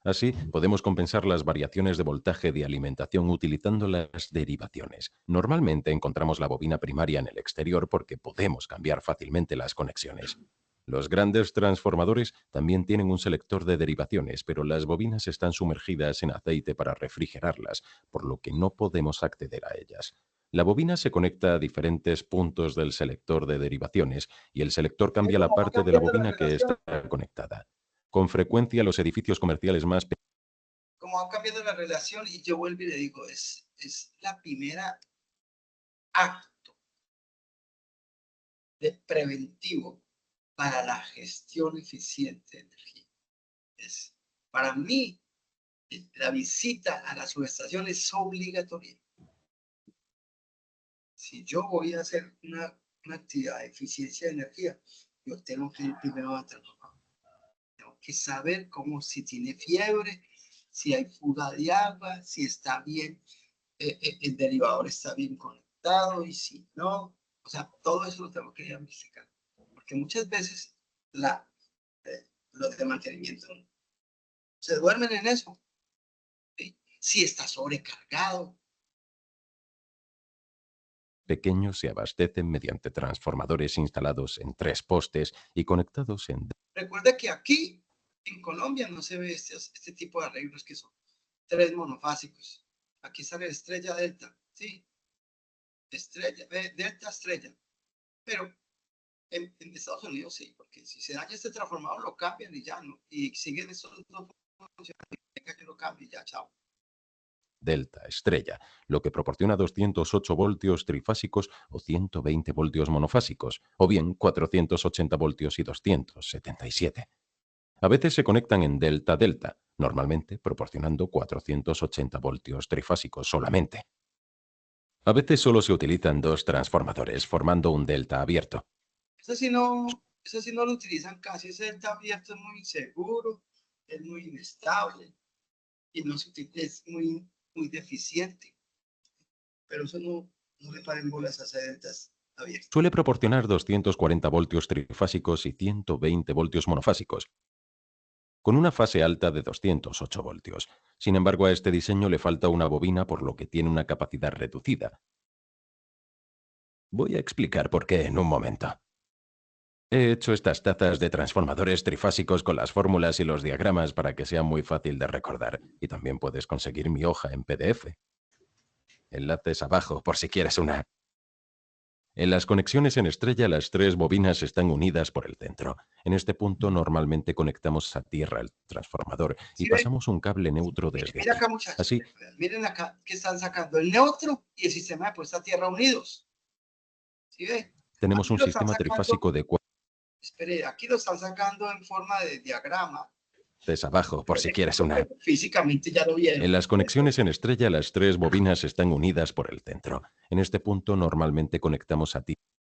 Así, podemos compensar las variaciones de voltaje de alimentación utilizando las derivaciones. Normalmente encontramos la bobina primaria en el exterior porque podemos cambiar fácilmente las conexiones. Los grandes transformadores también tienen un selector de derivaciones, pero las bobinas están sumergidas en aceite para refrigerarlas, por lo que no podemos acceder a ellas. La bobina se conecta a diferentes puntos del selector de derivaciones y el selector cambia la parte de la bobina que está conectada. Con frecuencia los edificios comerciales más pequeños. Como va cambiando la relación y yo vuelvo y le digo, es la primera acto de preventivo para la gestión eficiente de energía. Para mí, la visita a la subestación es obligatoria. Si yo voy a hacer una actividad de eficiencia de energía, yo tengo que ir primero a trabajar. Tengo que saber cómo, si tiene fiebre, si hay fuga de agua, si está bien, el derivador está bien conectado y si no. O sea, todo eso lo tengo que investigar. Porque muchas veces los de mantenimiento se duermen en eso. ¿Sí? Si está sobrecargado. Pequeños se abastecen mediante transformadores instalados en 3 postes y conectados en... Recuerda que aquí, en Colombia, no se ve este tipo de arreglos que son 3 monofásicos. aquí sale estrella delta, ¿sí? Estrella, delta, estrella. Pero en Estados Unidos sí, porque si se daña este transformador lo cambian y ya no. Y siguen esos dos funcionando, que lo cambie ya, chao. Delta, estrella, lo que proporciona 208 voltios trifásicos o 120 voltios monofásicos, o bien 480 voltios y 277. A veces se conectan en delta-delta, normalmente proporcionando 480 voltios trifásicos solamente. A veces solo se utilizan dos transformadores, formando un delta abierto. Eso sí no lo utilizan casi. Ese delta abierto es muy inseguro, es muy inestable y no se utiliza, es muy deficiente. Pero eso no le paren bolas a hacer deltas abiertas. Suele proporcionar 240 voltios trifásicos y 120 voltios monofásicos, con una fase alta de 208 voltios. Sin embargo, a este diseño le falta una bobina, por lo que tiene una capacidad reducida. Voy a explicar por qué en un momento. He hecho estas tazas de transformadores trifásicos con las fórmulas y los diagramas para que sea muy fácil de recordar. Y también puedes conseguir mi hoja en PDF. Enlaces abajo por si quieres una. En las conexiones en estrella, las tres bobinas están unidas por el centro. En este punto normalmente conectamos a tierra el transformador y ¿Sí pasamos un cable neutro desde Mira aquí. acá, muchachos. Así, Miren acá que están sacando el neutro y el sistema de puesta a tierra unidos. ¿Sí ve? tenemos Aquí un lo están sistema sacando, trifásico de espere, aquí lo están sacando en forma de diagrama. cuartos abajo por si quieres una. Físicamente ya lo vieron. En las conexiones en estrella, las tres bobinas están unidas por el centro. En este punto normalmente conectamos a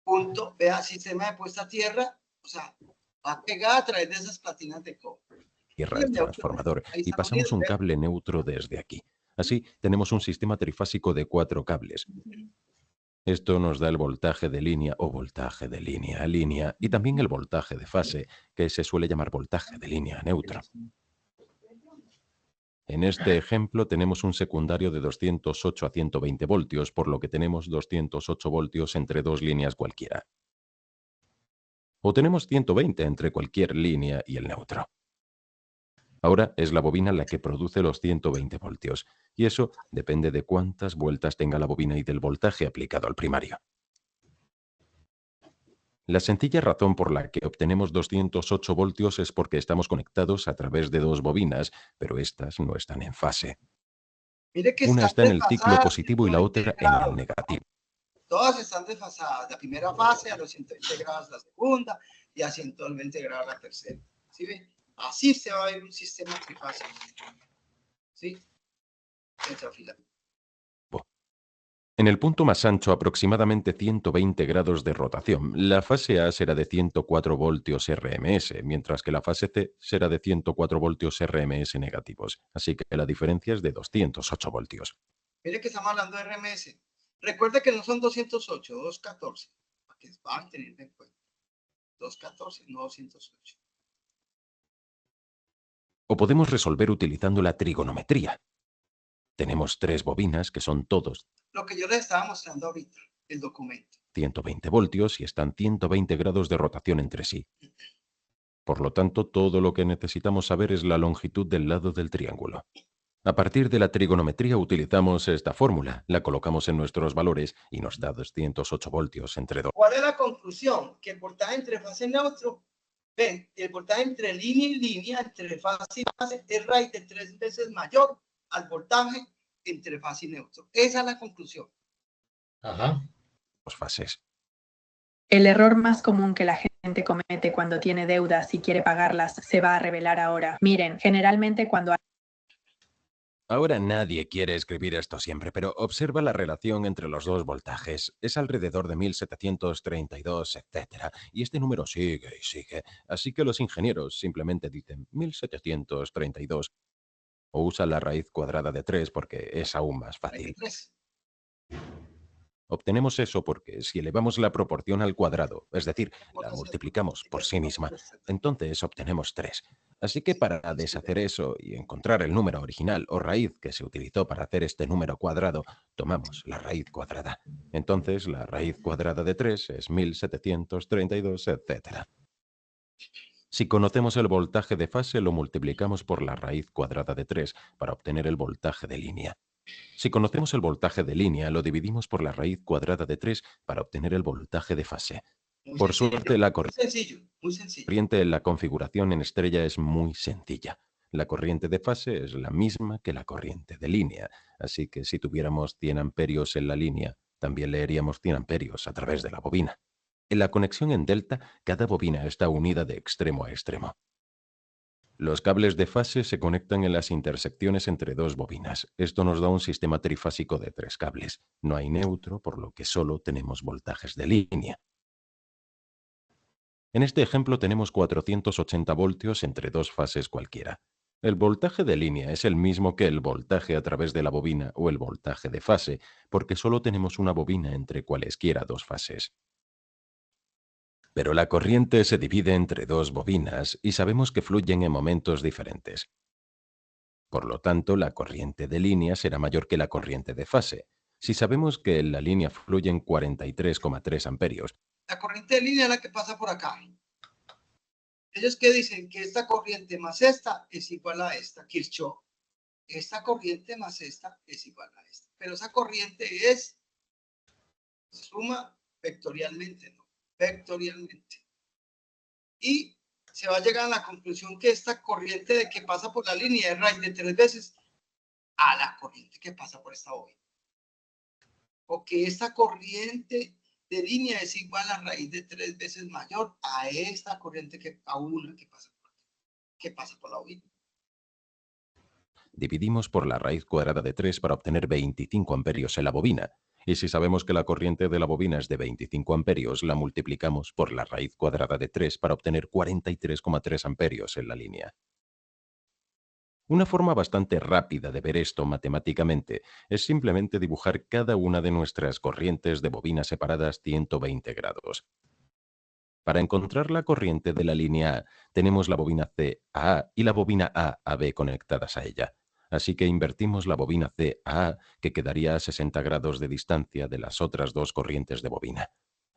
Punto, vea, sistema de puesta a tierra, o sea, va pegada a través de esas platinas de cobre. tierra Y el el neutro, transformador ahí y están pasamos unidos, un ¿ve? cable neutro desde aquí. Así, tenemos un sistema trifásico de 4 cables. Esto nos da el voltaje de línea o voltaje de línea a línea y también el voltaje de fase, que se suele llamar voltaje de línea a neutro. En este ejemplo tenemos un secundario de 208 a 120 voltios, por lo que tenemos 208 voltios entre dos líneas cualquiera. O tenemos 120 entre cualquier línea y el neutro. Ahora es la bobina la que produce los 120 voltios, y eso depende de cuántas vueltas tenga la bobina y del voltaje aplicado al primario. La sencilla razón por la que obtenemos 208 voltios es porque estamos conectados a través de dos bobinas, pero estas no están en fase. Mire que Una están está en el ciclo desfasadas positivo y la 120 otra en el grados. negativo. Todas están desfasadas. La primera fase a los 120 grados la segunda y a 120 grados la tercera. ¿Sí ve? Así se va a ver un sistema trifásico. ¿Sí? Tetrafila. En el punto más ancho, aproximadamente 120 grados de rotación, la fase A será de 104 voltios RMS, mientras que la fase C será de 104 voltios RMS negativos. Así que la diferencia es de 208 voltios. Mire que estamos hablando de RMS. Recuerda que no son 208, 214. Para que van a tener en cuenta. 214, no 208. O podemos resolver utilizando la trigonometría. Tenemos tres bobinas que son todos Lo que yo les estaba mostrando ahorita, el documento. 120 voltios y están 120 grados de rotación entre sí. Por lo tanto, todo lo que necesitamos saber es la longitud del lado del triángulo. A partir de la trigonometría utilizamos esta fórmula, la colocamos en nuestros valores y nos da 208 voltios entre dos. ¿Cuál es la conclusión? Que el voltaje entre fase y neutro, ven, el voltaje entre línea y línea, entre fase y fase, es raíz de 3 veces mayor al voltaje entre fase y neutro. Esa es la conclusión. Ajá. Dos fases. El error más común que la gente comete cuando tiene deudas y quiere pagarlas se va a revelar ahora. Miren, generalmente cuando Ahora nadie quiere escribir esto siempre, pero observa la relación entre los dos voltajes. Es alrededor de 1732, etc. Y este número sigue y sigue. Así que los ingenieros simplemente dicen 1732 o usan la raíz cuadrada de 3 porque es aún más fácil. Obtenemos eso porque si elevamos la proporción al cuadrado, es decir, la multiplicamos por sí misma, entonces obtenemos 3. Así que para deshacer eso y encontrar el número original o raíz que se utilizó para hacer este número cuadrado, tomamos la raíz cuadrada. Entonces la raíz cuadrada de 3 es 1732, etc. Si conocemos el voltaje de fase, lo multiplicamos por la raíz cuadrada de 3 para obtener el voltaje de línea. Si conocemos el voltaje de línea, lo dividimos por la raíz cuadrada de 3 para obtener el voltaje de fase. Muy Por sencillo, suerte, la muy sencillo, muy sencillo. corriente en la configuración en estrella es muy sencilla. La corriente de fase es la misma que la corriente de línea, así que si tuviéramos 100 amperios en la línea, también leeríamos 100 amperios a través de la bobina. En la conexión en delta, cada bobina está unida de extremo a extremo. Los cables de fase se conectan en las intersecciones entre dos bobinas. Esto nos da un sistema trifásico de 3 cables. No hay neutro, por lo que solo tenemos voltajes de línea. En este ejemplo tenemos 480 voltios entre dos fases cualquiera. El voltaje de línea es el mismo que el voltaje a través de la bobina o el voltaje de fase, porque solo tenemos una bobina entre cualesquiera dos fases. Pero la corriente se divide entre dos bobinas y sabemos que fluyen en momentos diferentes. Por lo tanto, la corriente de línea será mayor que la corriente de fase. Si sabemos que en la línea fluyen 43,3 amperios, La corriente de línea es la que pasa por acá. Ellos que dicen que esta corriente más esta es igual a esta, Kirchhoff. Esta corriente más esta es igual a esta. Pero esa corriente es suma vectorialmente, ¿no? Vectorialmente. Y se va a llegar a la conclusión que esta corriente de que pasa por la línea es raíz de 3 veces a la corriente que pasa por esta bobina. O que esta corriente de línea es igual a raíz de 3 veces mayor a esta corriente a una que pasa por la bobina. dividimos por la raíz cuadrada de 3 para obtener 25 amperios en la bobina. Y si sabemos que la corriente de la bobina es de 25 amperios, la multiplicamos por la raíz cuadrada de 3 para obtener 43,3 amperios en la línea. Una forma bastante rápida de ver esto matemáticamente es simplemente dibujar cada una de nuestras corrientes de bobinas separadas 120 grados. Para encontrar la corriente de la línea A, tenemos la bobina C a A y la bobina A a B conectadas a ella. Así que invertimos la bobina C a A, que quedaría a 60 grados de distancia de las otras dos corrientes de bobina.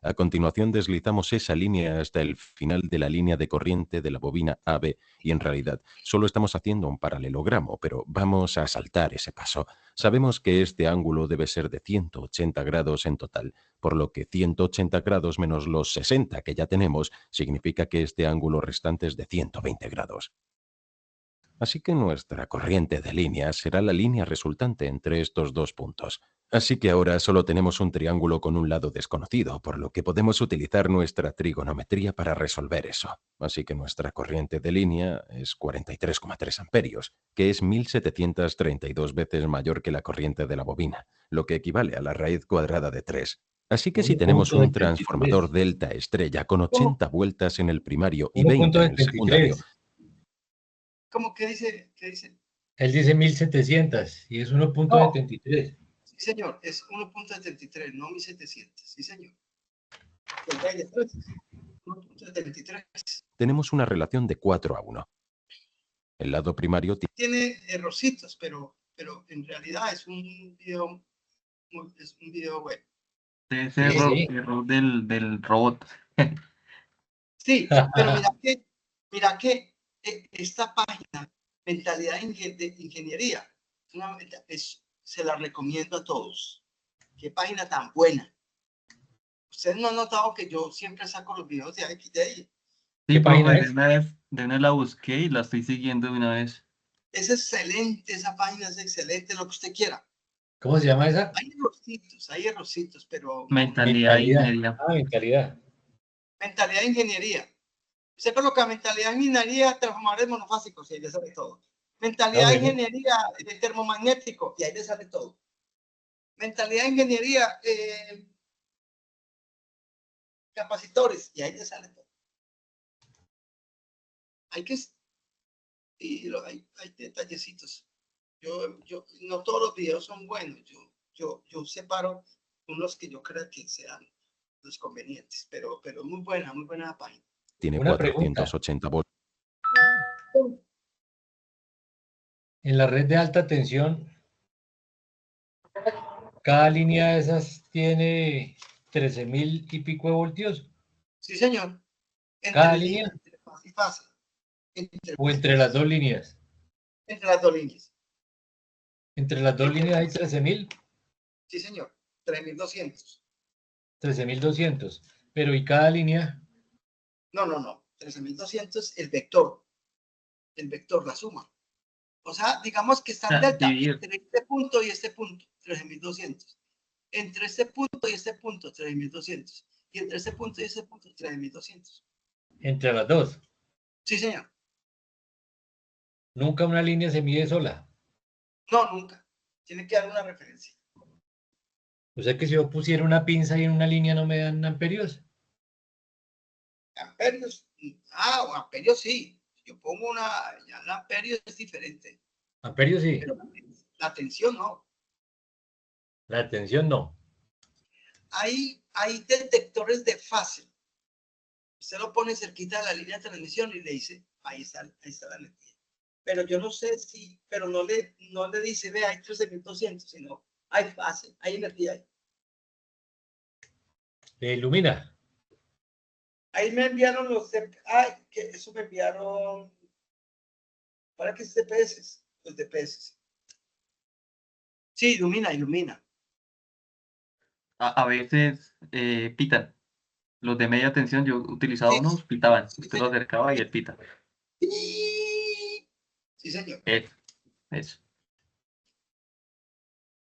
A continuación deslizamos esa línea hasta el final de la línea de corriente de la bobina AB y en realidad solo estamos haciendo un paralelogramo, pero vamos a saltar ese paso. Sabemos que este ángulo debe ser de 180 grados en total, por lo que 180 grados menos los 60 que ya tenemos significa que este ángulo restante es de 120 grados. Así que nuestra corriente de línea será la línea resultante entre estos dos puntos. Así que ahora solo tenemos un triángulo con un lado desconocido, por lo que podemos utilizar nuestra trigonometría para resolver eso. Así que nuestra corriente de línea es 43,3 amperios, que es 1732 veces mayor que la corriente de la bobina, lo que equivale a la raíz cuadrada de 3. Así que si tenemos un transformador delta estrella con 80 vueltas en el primario y 20 en el secundario, ¿Cómo que dice? ¿Qué dice? Él dice 1700 y es 1.73. Sí, señor, es 1.73, no 1700. Sí, señor. 1.73. tenemos una relación de 4:1. El lado primario Tiene errorcitos, pero en realidad es un video web. Ese error del robot. Sí, pero mira que esta página, Mentalidad de Ingeniería, se la recomiendo a todos. Qué página tan buena. Ustedes no han notado que yo siempre saco los videos de ahí. Sí, profe, de una vez la busqué y la estoy siguiendo de una vez. Es excelente, esa página es excelente, lo que usted quiera. ¿Cómo se llama esa? Hay errorcitos, pero... Mentalidad de ingeniería. Mentalidad. Mentalidad de Ingeniería. Usted coloca mentalidad de ingeniería, transformadores monofásicos y ahí le sale todo. Mentalidad de ingeniería de termomagnético y ahí le sale todo. Mentalidad de ingeniería capacitores y ahí le sale todo. Hay detallecitos. Yo no todos los videos son buenos. Yo separo unos que yo creo que sean los convenientes, pero muy buena la página. Tiene 480 voltios. En la red de alta tensión, cada línea de esas tiene 13.000 y pico de voltios. Sí, señor. ¿Cada línea? Entre fase y fase. ¿O entre las dos líneas? Entre las dos líneas. Entre las dos líneas hay 13.000, Sí, señor. 3.200. 13.200. Pero ¿y cada línea? No. 13.200 el vector, la suma. O sea, digamos que está delta entre este punto y este punto, 13.200. Entre este punto y este punto, 13.200. Y entre este punto y este punto, 13.200. Entre las dos. Sí, señor. Nunca una línea se mide sola. No, nunca. Tiene que dar una referencia. O sea que si yo pusiera una pinza y en una línea no me dan amperios. Amperios. Amperios sí. Yo pongo ya el amperio es diferente. Amperios sí. Pero la tensión no. La tensión no. Hay detectores de fase. Usted lo pone cerquita de la línea de transmisión y le dice, ahí está la energía. Pero yo no sé si, pero no le dice, ve, hay 13.200, sino hay fase, hay energía ahí. ¿Le ilumina? Ahí me enviaron que eso me enviaron, ¿para qué es DPS? Los DPS. Sí, ilumina. A veces pitan. Los de media tensión, yo utilizaba unos, pitaban. Usted lo acercaba y él pita. Sí, señor. Eso.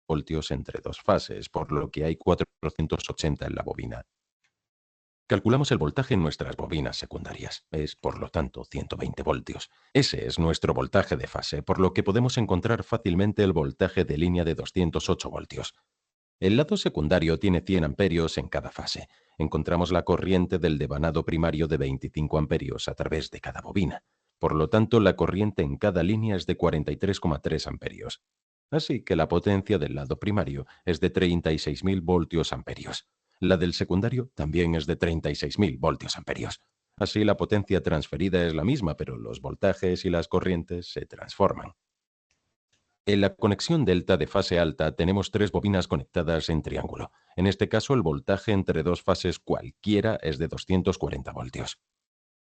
Voltios entre dos fases, por lo que hay 480 en la bobina. Calculamos el voltaje en nuestras bobinas secundarias. Es, por lo tanto, 120 voltios. Ese es nuestro voltaje de fase, por lo que podemos encontrar fácilmente el voltaje de línea de 208 voltios. El lado secundario tiene 100 amperios en cada fase. Encontramos la corriente del devanado primario de 25 amperios a través de cada bobina. Por lo tanto, la corriente en cada línea es de 43,3 amperios. Así que la potencia del lado primario es de 36.000 voltios amperios. La del secundario también es de 36.000 voltios amperios. Así la potencia transferida es la misma, pero los voltajes y las corrientes se transforman. En la conexión delta de fase alta tenemos 3 bobinas conectadas en triángulo. En este caso, el voltaje entre dos fases cualquiera es de 240 voltios.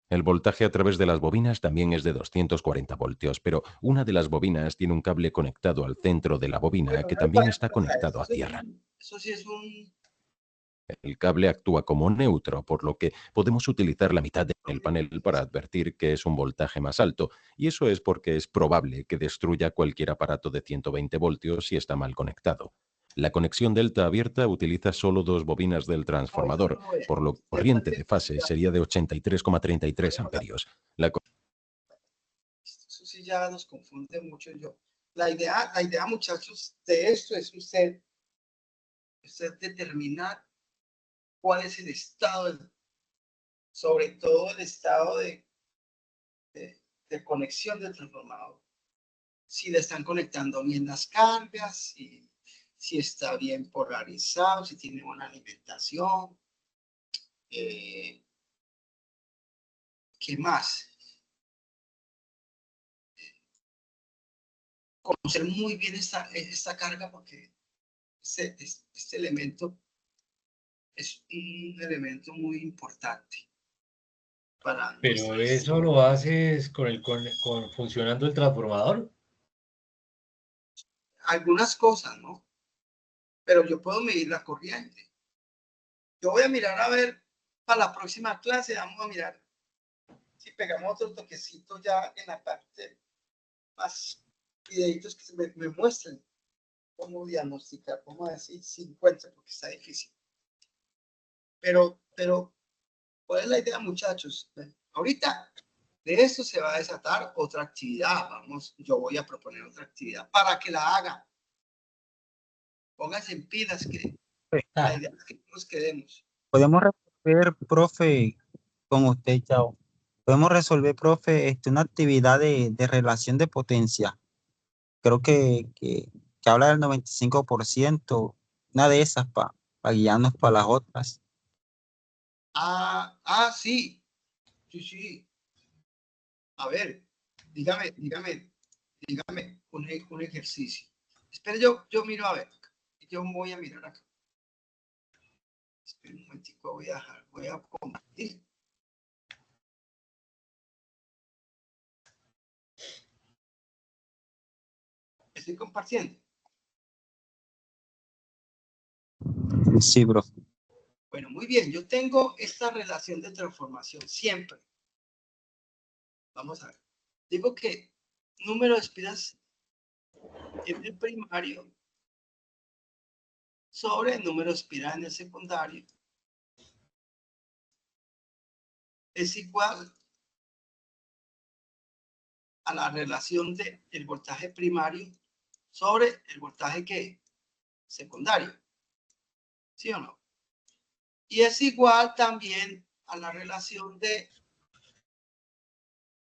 El voltaje a través de las bobinas también es de 240 voltios, pero una de las bobinas tiene un cable conectado al centro de la bobina que también está conectado a tierra. Eso sí es un... El cable actúa como neutro, por lo que podemos utilizar la mitad del panel para advertir que es un voltaje más alto, y eso es porque es probable que destruya cualquier aparato de 120 voltios si está mal conectado. La conexión delta abierta utiliza solo 2 bobinas del transformador, por lo que la corriente de fase sería de 83,33 amperios. Eso sí ya nos confunde mucho. La idea, muchachos, de esto es usted determinar cuál es el estado, sobre todo el estado de conexión del transformador. Si le están conectando bien las cargas, si está bien polarizado, si tiene buena alimentación. ¿Qué más? Conocer muy bien esta carga, porque este elemento es un elemento muy importante para Pero eso lo haces con funcionando el transformador. algunas cosas, ¿no? Pero yo puedo medir la corriente. Yo voy a mirar a ver para la próxima clase, vamos a mirar si pegamos otro toquecito ya en la parte más videitos que me muestren cómo diagnosticar, cómo decir 50, porque está difícil. Pero, ¿cuál es la idea, muchachos? Ahorita de esto se va a desatar otra actividad. Yo voy a proponer otra actividad para que la hagan. Pónganse en pilas, que la idea es que nos quedemos. Podemos resolver, profe, con usted, chao. Podemos resolver, profe, una actividad de relación de potencia. Creo que habla del 95%, una de esas para guiarnos para las otras. Sí. Sí. A ver, dígame un ejercicio. Espera, yo miro a ver. Yo voy a mirar acá. Espera un momentico, voy a compartir. Estoy compartiendo. Sí, profe. Bueno, muy bien. Yo tengo esta relación de transformación siempre. Vamos a ver. Digo que número de espiras en el primario sobre el número de espiras en el secundario es igual a la relación del voltaje primario sobre el voltaje que secundario. ¿Sí o no? Y es igual también a la relación de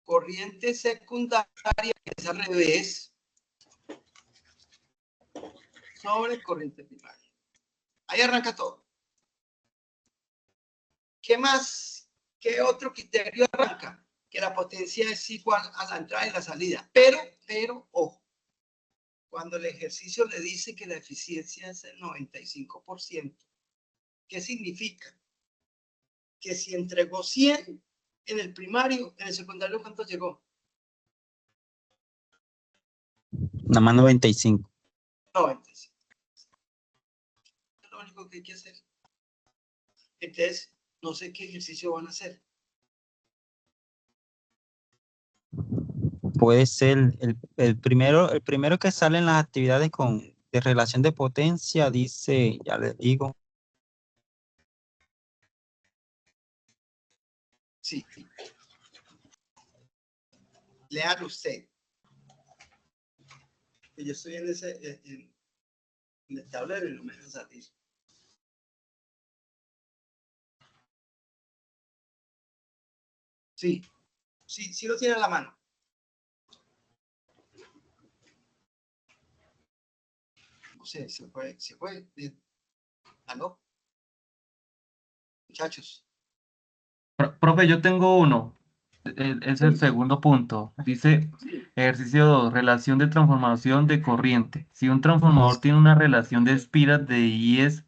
corriente secundaria, que es al revés, sobre corriente primaria. Ahí arranca todo. ¿Qué más? ¿Qué otro criterio arranca? Que la potencia es igual a la entrada y la salida. Pero, ojo, cuando el ejercicio le dice que la eficiencia es el 95%, ¿qué significa? Que si entregó 100 en el primario, en el secundario, ¿cuánto llegó? Nada más 95. 95. Es lo único que hay que hacer. Entonces, no sé qué ejercicio van a hacer. Puede ser el primero que sale en las actividades de relación de potencia, dice, ya les digo. Sí. Léalo usted. Yo estoy en el tablero y no me dejan salir. Sí, sí lo tiene a la mano. No sé, se fue. Bien. ¿Aló? Muchachos. Profe, yo tengo uno. Es el segundo punto. Dice Sí. ejercicio 2, relación de transformación de corriente. Si un transformador tiene una relación de espiras de 10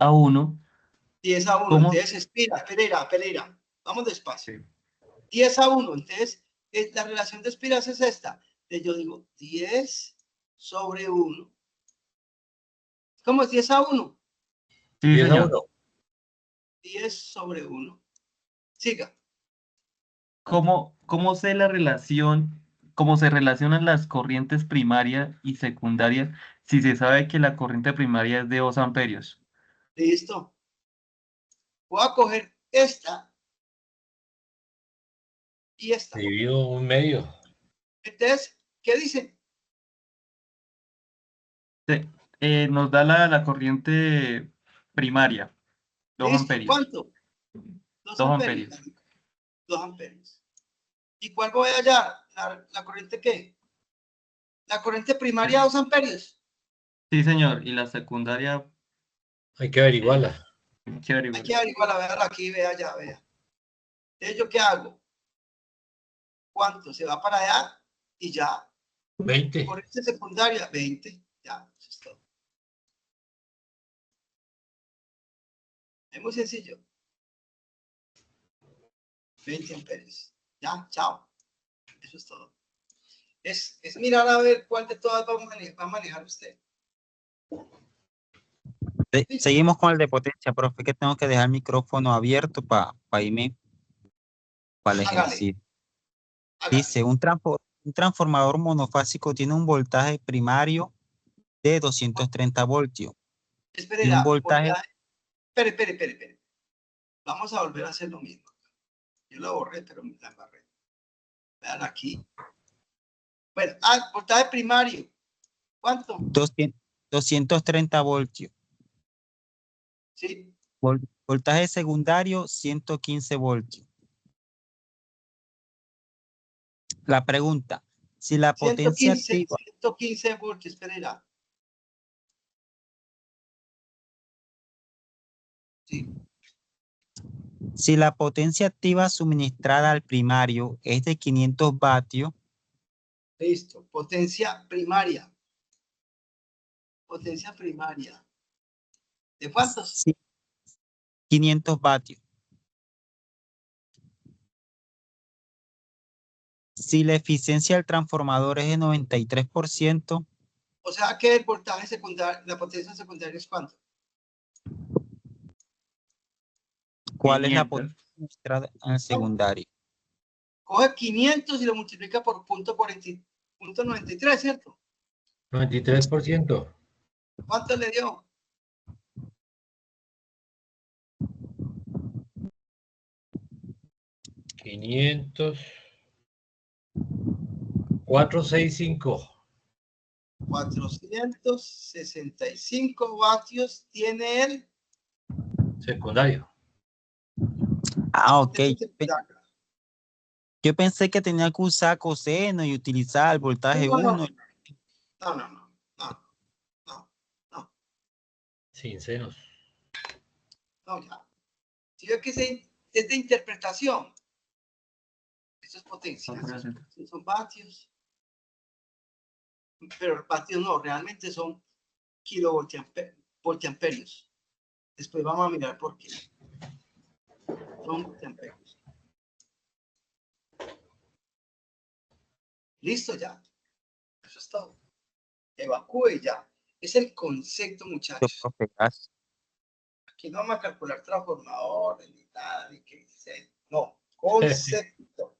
a 1, 10 a 1. ¿cómo? Entonces, Pereira. Vamos despacio. Sí. 10 a 1. Entonces, la relación de espiras es esta. Entonces, yo digo 10 sobre 1. ¿Cómo es 10 a 1? Sí, 10 a señor. 1. 10 sobre 1. Siga. ¿Cómo sé la relación, cómo se relacionan las corrientes primaria y secundaria si se sabe que la corriente primaria es de 2 amperios? Listo. Voy a coger esta y esta. Dividido un medio. Entonces, ¿qué dice? Nos da la corriente primaria, 2 Listo. amperios. ¿Cuánto? 2 2 amperios. amperios. 2 amperios. ¿Y cuál voy a hallar? ¿La corriente qué? La corriente primaria 2 amperios. Sí, señor. Y la secundaria, Hay que averiguarla. hay que averiguar. Hay que averiguarla, verla aquí, vea allá, vea. Entonces, ¿yo qué hago? ¿Cuánto? Se va para allá y ya. 20. Corriente secundaria, 20. Ya, eso es todo. Es muy sencillo. 20 amperios. Ya, chao. Eso es todo. Es mirar a ver cuál de todas va a manejar usted. Seguimos con el de potencia, profe, que tengo que dejar el micrófono abierto para irme para el ejercicio. Dice, un transformador monofásico tiene un voltaje primario de 230 voltios y un voltaje... Espere. Vamos a volver a hacer lo mismo. Yo lo borré, pero me la embarré. Vean aquí. Bueno, voltaje primario. ¿Cuánto? 230 voltios. Sí. Voltaje secundario, 115 voltios. La pregunta, si la potencia activa... 115 voltios, espera. Sí. Si la potencia activa suministrada al primario es de 500 vatios. Listo. Potencia primaria. Potencia primaria. ¿De cuántos? Sí, 500 vatios. Si la eficiencia del transformador es de 93%. O sea que el voltaje secundario, la potencia secundaria es ¿cuánto? ¿Cuál es la 500. potencia mostrada en el secundario? Coge 500 y lo multiplica por punto 93, ¿cierto? 93%. ¿Cuánto le dio? 500. 465. 465 vatios tiene el Secundario. Ah, ok. potencia secundaria. Yo pensé que tenía que usar coseno y utilizar el voltaje No, no, 1. no. Sin senos. No, ya. Si ve que es de interpretación. Eso es potencia. Estos son vatios. Pero vatios no, realmente son kilovoltiamperios. Después vamos a mirar por qué. Son voltiamperios. Listo ya. Eso es todo. Evacúe ya. Es el concepto, muchachos. Aquí no vamos a calcular transformadores ni nada, ni qué sé. No, concepto.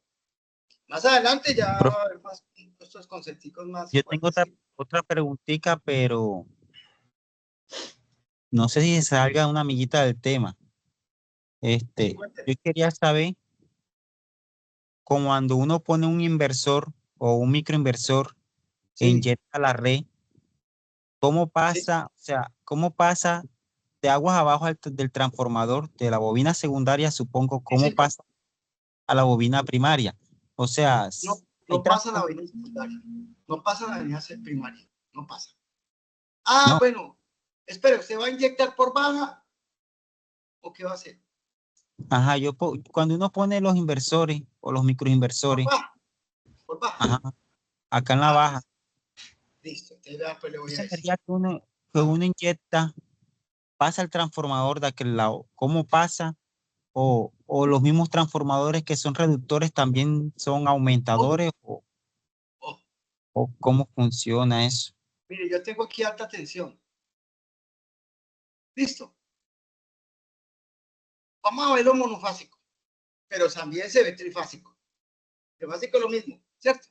Más adelante ya va a haber más estos concepticos más. Yo tengo otra preguntita, pero no sé si salga una amiguita del tema. Yo quería saber, cuando uno pone un inversor o un microinversor e inyecta la red, ¿cómo pasa? O sea, ¿cómo pasa de aguas abajo del transformador, de la bobina secundaria, supongo, cómo pasa a la bobina primaria? O sea, no pasa la bobina secundaria, no pasa la bobina primaria, no pasa. Ah, no. Bueno, espera, ¿usted va a inyectar por baja o qué va a hacer? Ajá, cuando uno pone los inversores o los microinversores, por baja. Ajá, acá en la baja. Listo, pues le voy a decir. Que uno inyecta, pasa el transformador de aquel lado. ¿Cómo pasa? O los mismos transformadores que son reductores también son aumentadores, o cómo funciona eso. Mire, yo tengo aquí alta tensión. Listo. Vamos a verlo monofásico, pero también se ve trifásico. Trifásico es lo mismo, ¿cierto?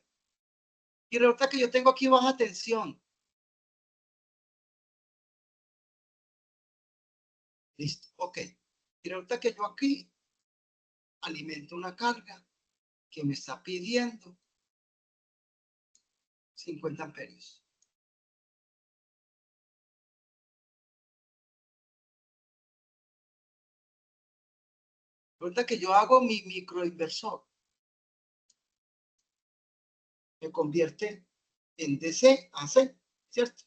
Y resulta que yo tengo aquí baja tensión. Listo, ok. Y resulta que yo aquí alimento una carga que me está pidiendo 50 amperios. Resulta que yo hago mi microinversor. Me convierte en DC a C, ¿cierto?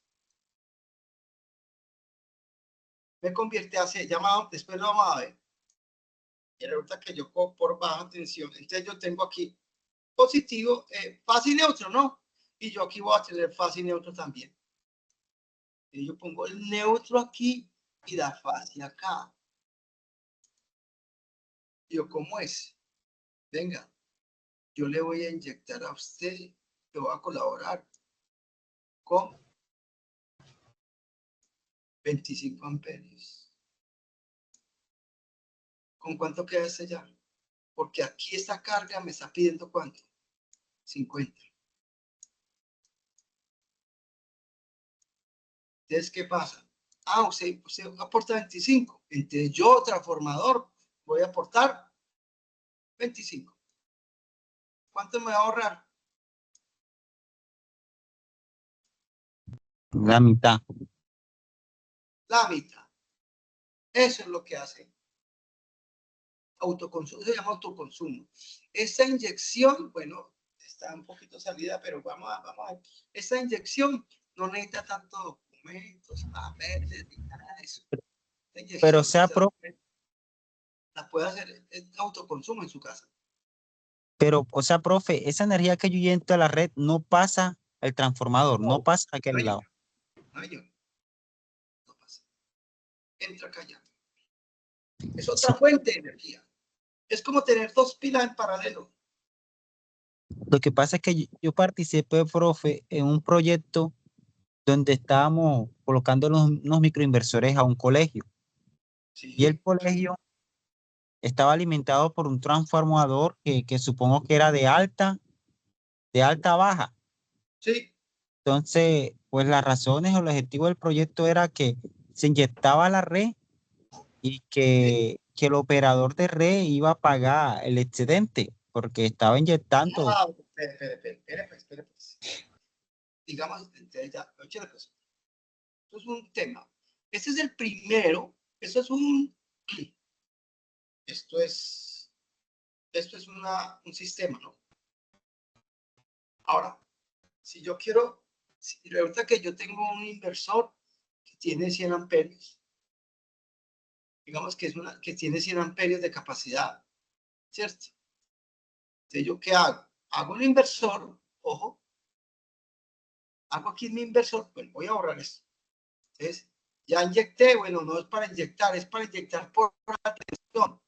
Me convierte a C, llamado, después lo vamos a ver. Y resulta que yo por baja tensión, entonces yo tengo aquí positivo, fase y neutro, ¿no? Y yo aquí voy a tener fase y neutro también. Y yo pongo el neutro aquí y la fase acá. Yo, ¿cómo es? Venga, yo le voy a inyectar a usted, le voy a colaborar con 25 amperios. ¿Con cuánto queda este ya? Porque aquí esta carga me está pidiendo ¿cuánto? 50. Entonces, ¿qué pasa? Ah, usted aporta 25. Entonces yo, transformador, voy a aportar 25. ¿Cuánto me va a ahorrar? La mitad. La mitad. Eso es lo que hace. Autoconsumo, se llama autoconsumo. Esta inyección, bueno, está un poquito salida, pero vamos a ver. Esta inyección no necesita tanto documentos, papeles, ni nada de eso. Pero sea la puede hacer autoconsumo en su casa. Pero, o sea, profe, esa energía que yo inyecto a la red no pasa al transformador, no pasa a aquel lado. No pasa. Entra acá ya. Es otra fuente de energía. Es como tener dos pilas en paralelo. Lo que pasa es que yo participé, profe, en un proyecto donde estábamos colocando unos microinversores a un colegio. Y el Sí, colegio estaba alimentado por un transformador que supongo que era de alta a baja. sí. Entonces, pues las razones o el objetivo del proyecto era que se inyectaba la red y que el operador de red iba a pagar el excedente porque estaba inyectando. Ah, espere, pues. Digamos, entonces ya, oye, pues, esto es un tema. Este es el primero, esto es un, esto es, un sistema, ¿no? Ahora, si yo quiero, si resulta que yo tengo un inversor que tiene 100 amperios, digamos que que tiene 100 amperios de capacidad, ¿cierto? Entonces, ¿yo qué hago? Hago un inversor, ojo, hago aquí mi inversor, pues voy a ahorrar esto. Entonces, ya inyecté, bueno, no es para inyectar, es para inyectar por alta tensión.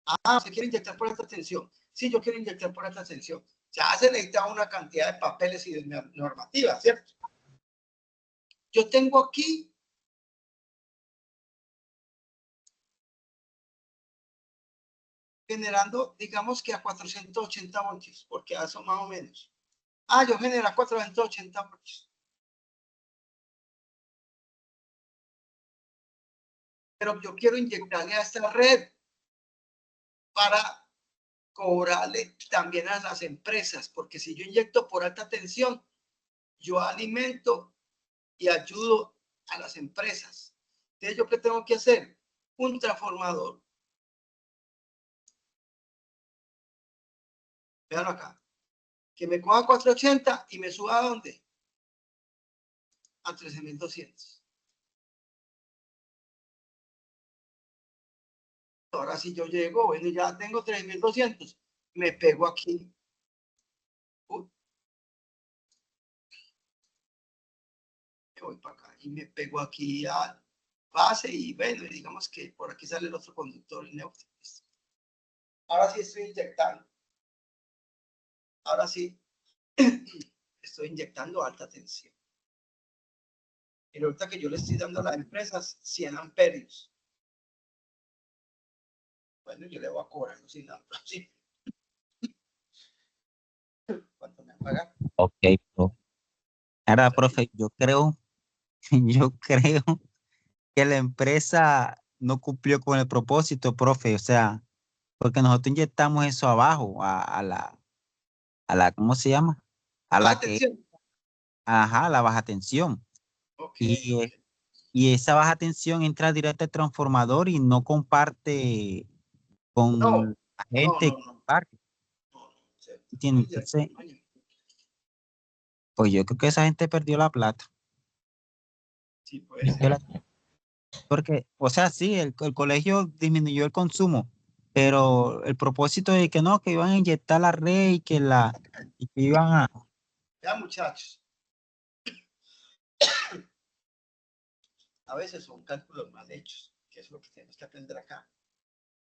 Ah, ¿se quiere inyectar por alta tensión? Sí, yo quiero inyectar por alta tensión. Ya se necesita una cantidad de papeles y de normativas, ¿cierto? Yo tengo aquí generando, digamos que a 480 voltios, porque eso más o menos. Ah, yo genero a 480 voltios. Pero yo quiero inyectarle a esta red para cobrarle también a las empresas, porque si yo inyecto por alta tensión, yo alimento y ayudo a las empresas. Entonces, ¿yo qué tengo que hacer? Un transformador. Vean acá. Que me coja 480 y me suba a ¿dónde? A 13.200. Ahora si yo llego, bueno, ya tengo 3.200. Me pego aquí. Uy, me voy para acá y me pego aquí a base y bueno, digamos que por aquí sale el otro conductor neutro. Ahora sí estoy inyectando. Ahora sí estoy inyectando alta tensión. Y ahorita que yo le estoy dando a las empresas 100 amperios. Bueno, yo le voy a cobrar los 100 amperios. Sí. ¿Cuánto me paga? Ok, bro. Ahora, profe, yo creo que la empresa no cumplió con el propósito, profe. O sea, porque nosotros inyectamos eso abajo, ¿cómo se llama? A la que, Atención. ajá, la baja tensión. Ok, Y, ok. y esa baja tensión entra directo al transformador y no comparte con No, la no, gente no, que no. comparte. No, ¿Entiendes? Entonces, pues yo creo que esa gente perdió la plata. sí, puede Perdió ser. la- Porque, o sea, sí, el colegio disminuyó el consumo, pero el propósito de que no, que iban a inyectar la red y que iban a... Ya, muchachos, a veces son cálculos mal hechos, que es lo que tenemos que aprender acá.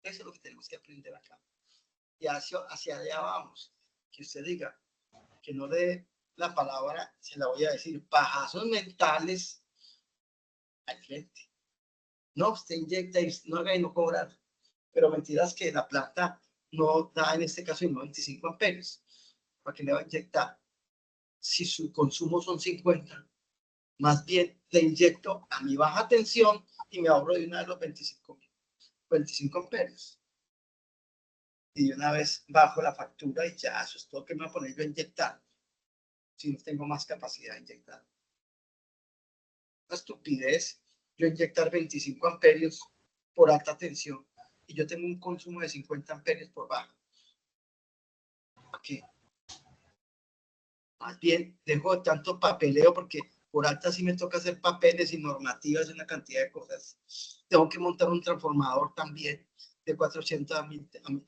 Eso es lo que tenemos que aprender acá. Y hacia allá vamos. Que usted diga que no dé la palabra, se la voy a decir, pajazos mentales al cliente. No, usted inyecta y no haga y no cobrar. Pero mentiras que la planta no da en este caso 25 amperios. ¿Para qué le va a inyectar? Si su consumo son 50, más bien le inyecto a mi baja tensión y me ahorro de una vez los 25 amperios. Y de una vez bajo la factura y ya, eso es todo que me va a poner yo a inyectar. Si no tengo más capacidad de inyectar. Una estupidez yo inyectar 25 amperios por alta tensión y yo tengo un consumo de 50 amperios por baja. ¿Qué? Más bien dejo tanto papeleo porque por alta sí me toca hacer papeles y normativas y una cantidad de cosas. Tengo que montar un transformador también de 480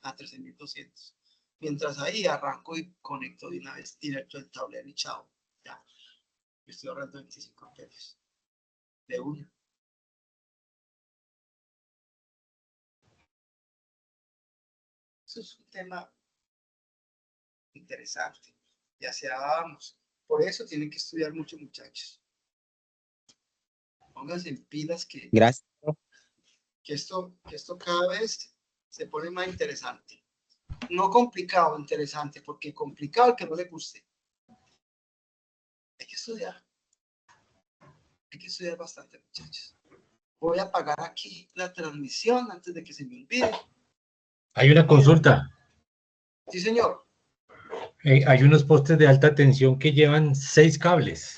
a 13.200. Mientras ahí arranco y conecto de una vez directo el tablero y chao. Ya, me estoy ahorrando 25 amperios de una. Eso es un tema interesante. Ya sea, vamos. Por eso tienen que estudiar mucho, muchachos. Pónganse en pilas Gracias. que esto cada vez se pone más interesante. No complicado, interesante, porque complicado el que no le guste. Hay que estudiar. Hay que estudiar bastante, muchachos. Voy a apagar aquí la transmisión antes de que se me olvide. Hay una consulta. Sí, señor. Hay unos postes de alta tensión que llevan 6 cables.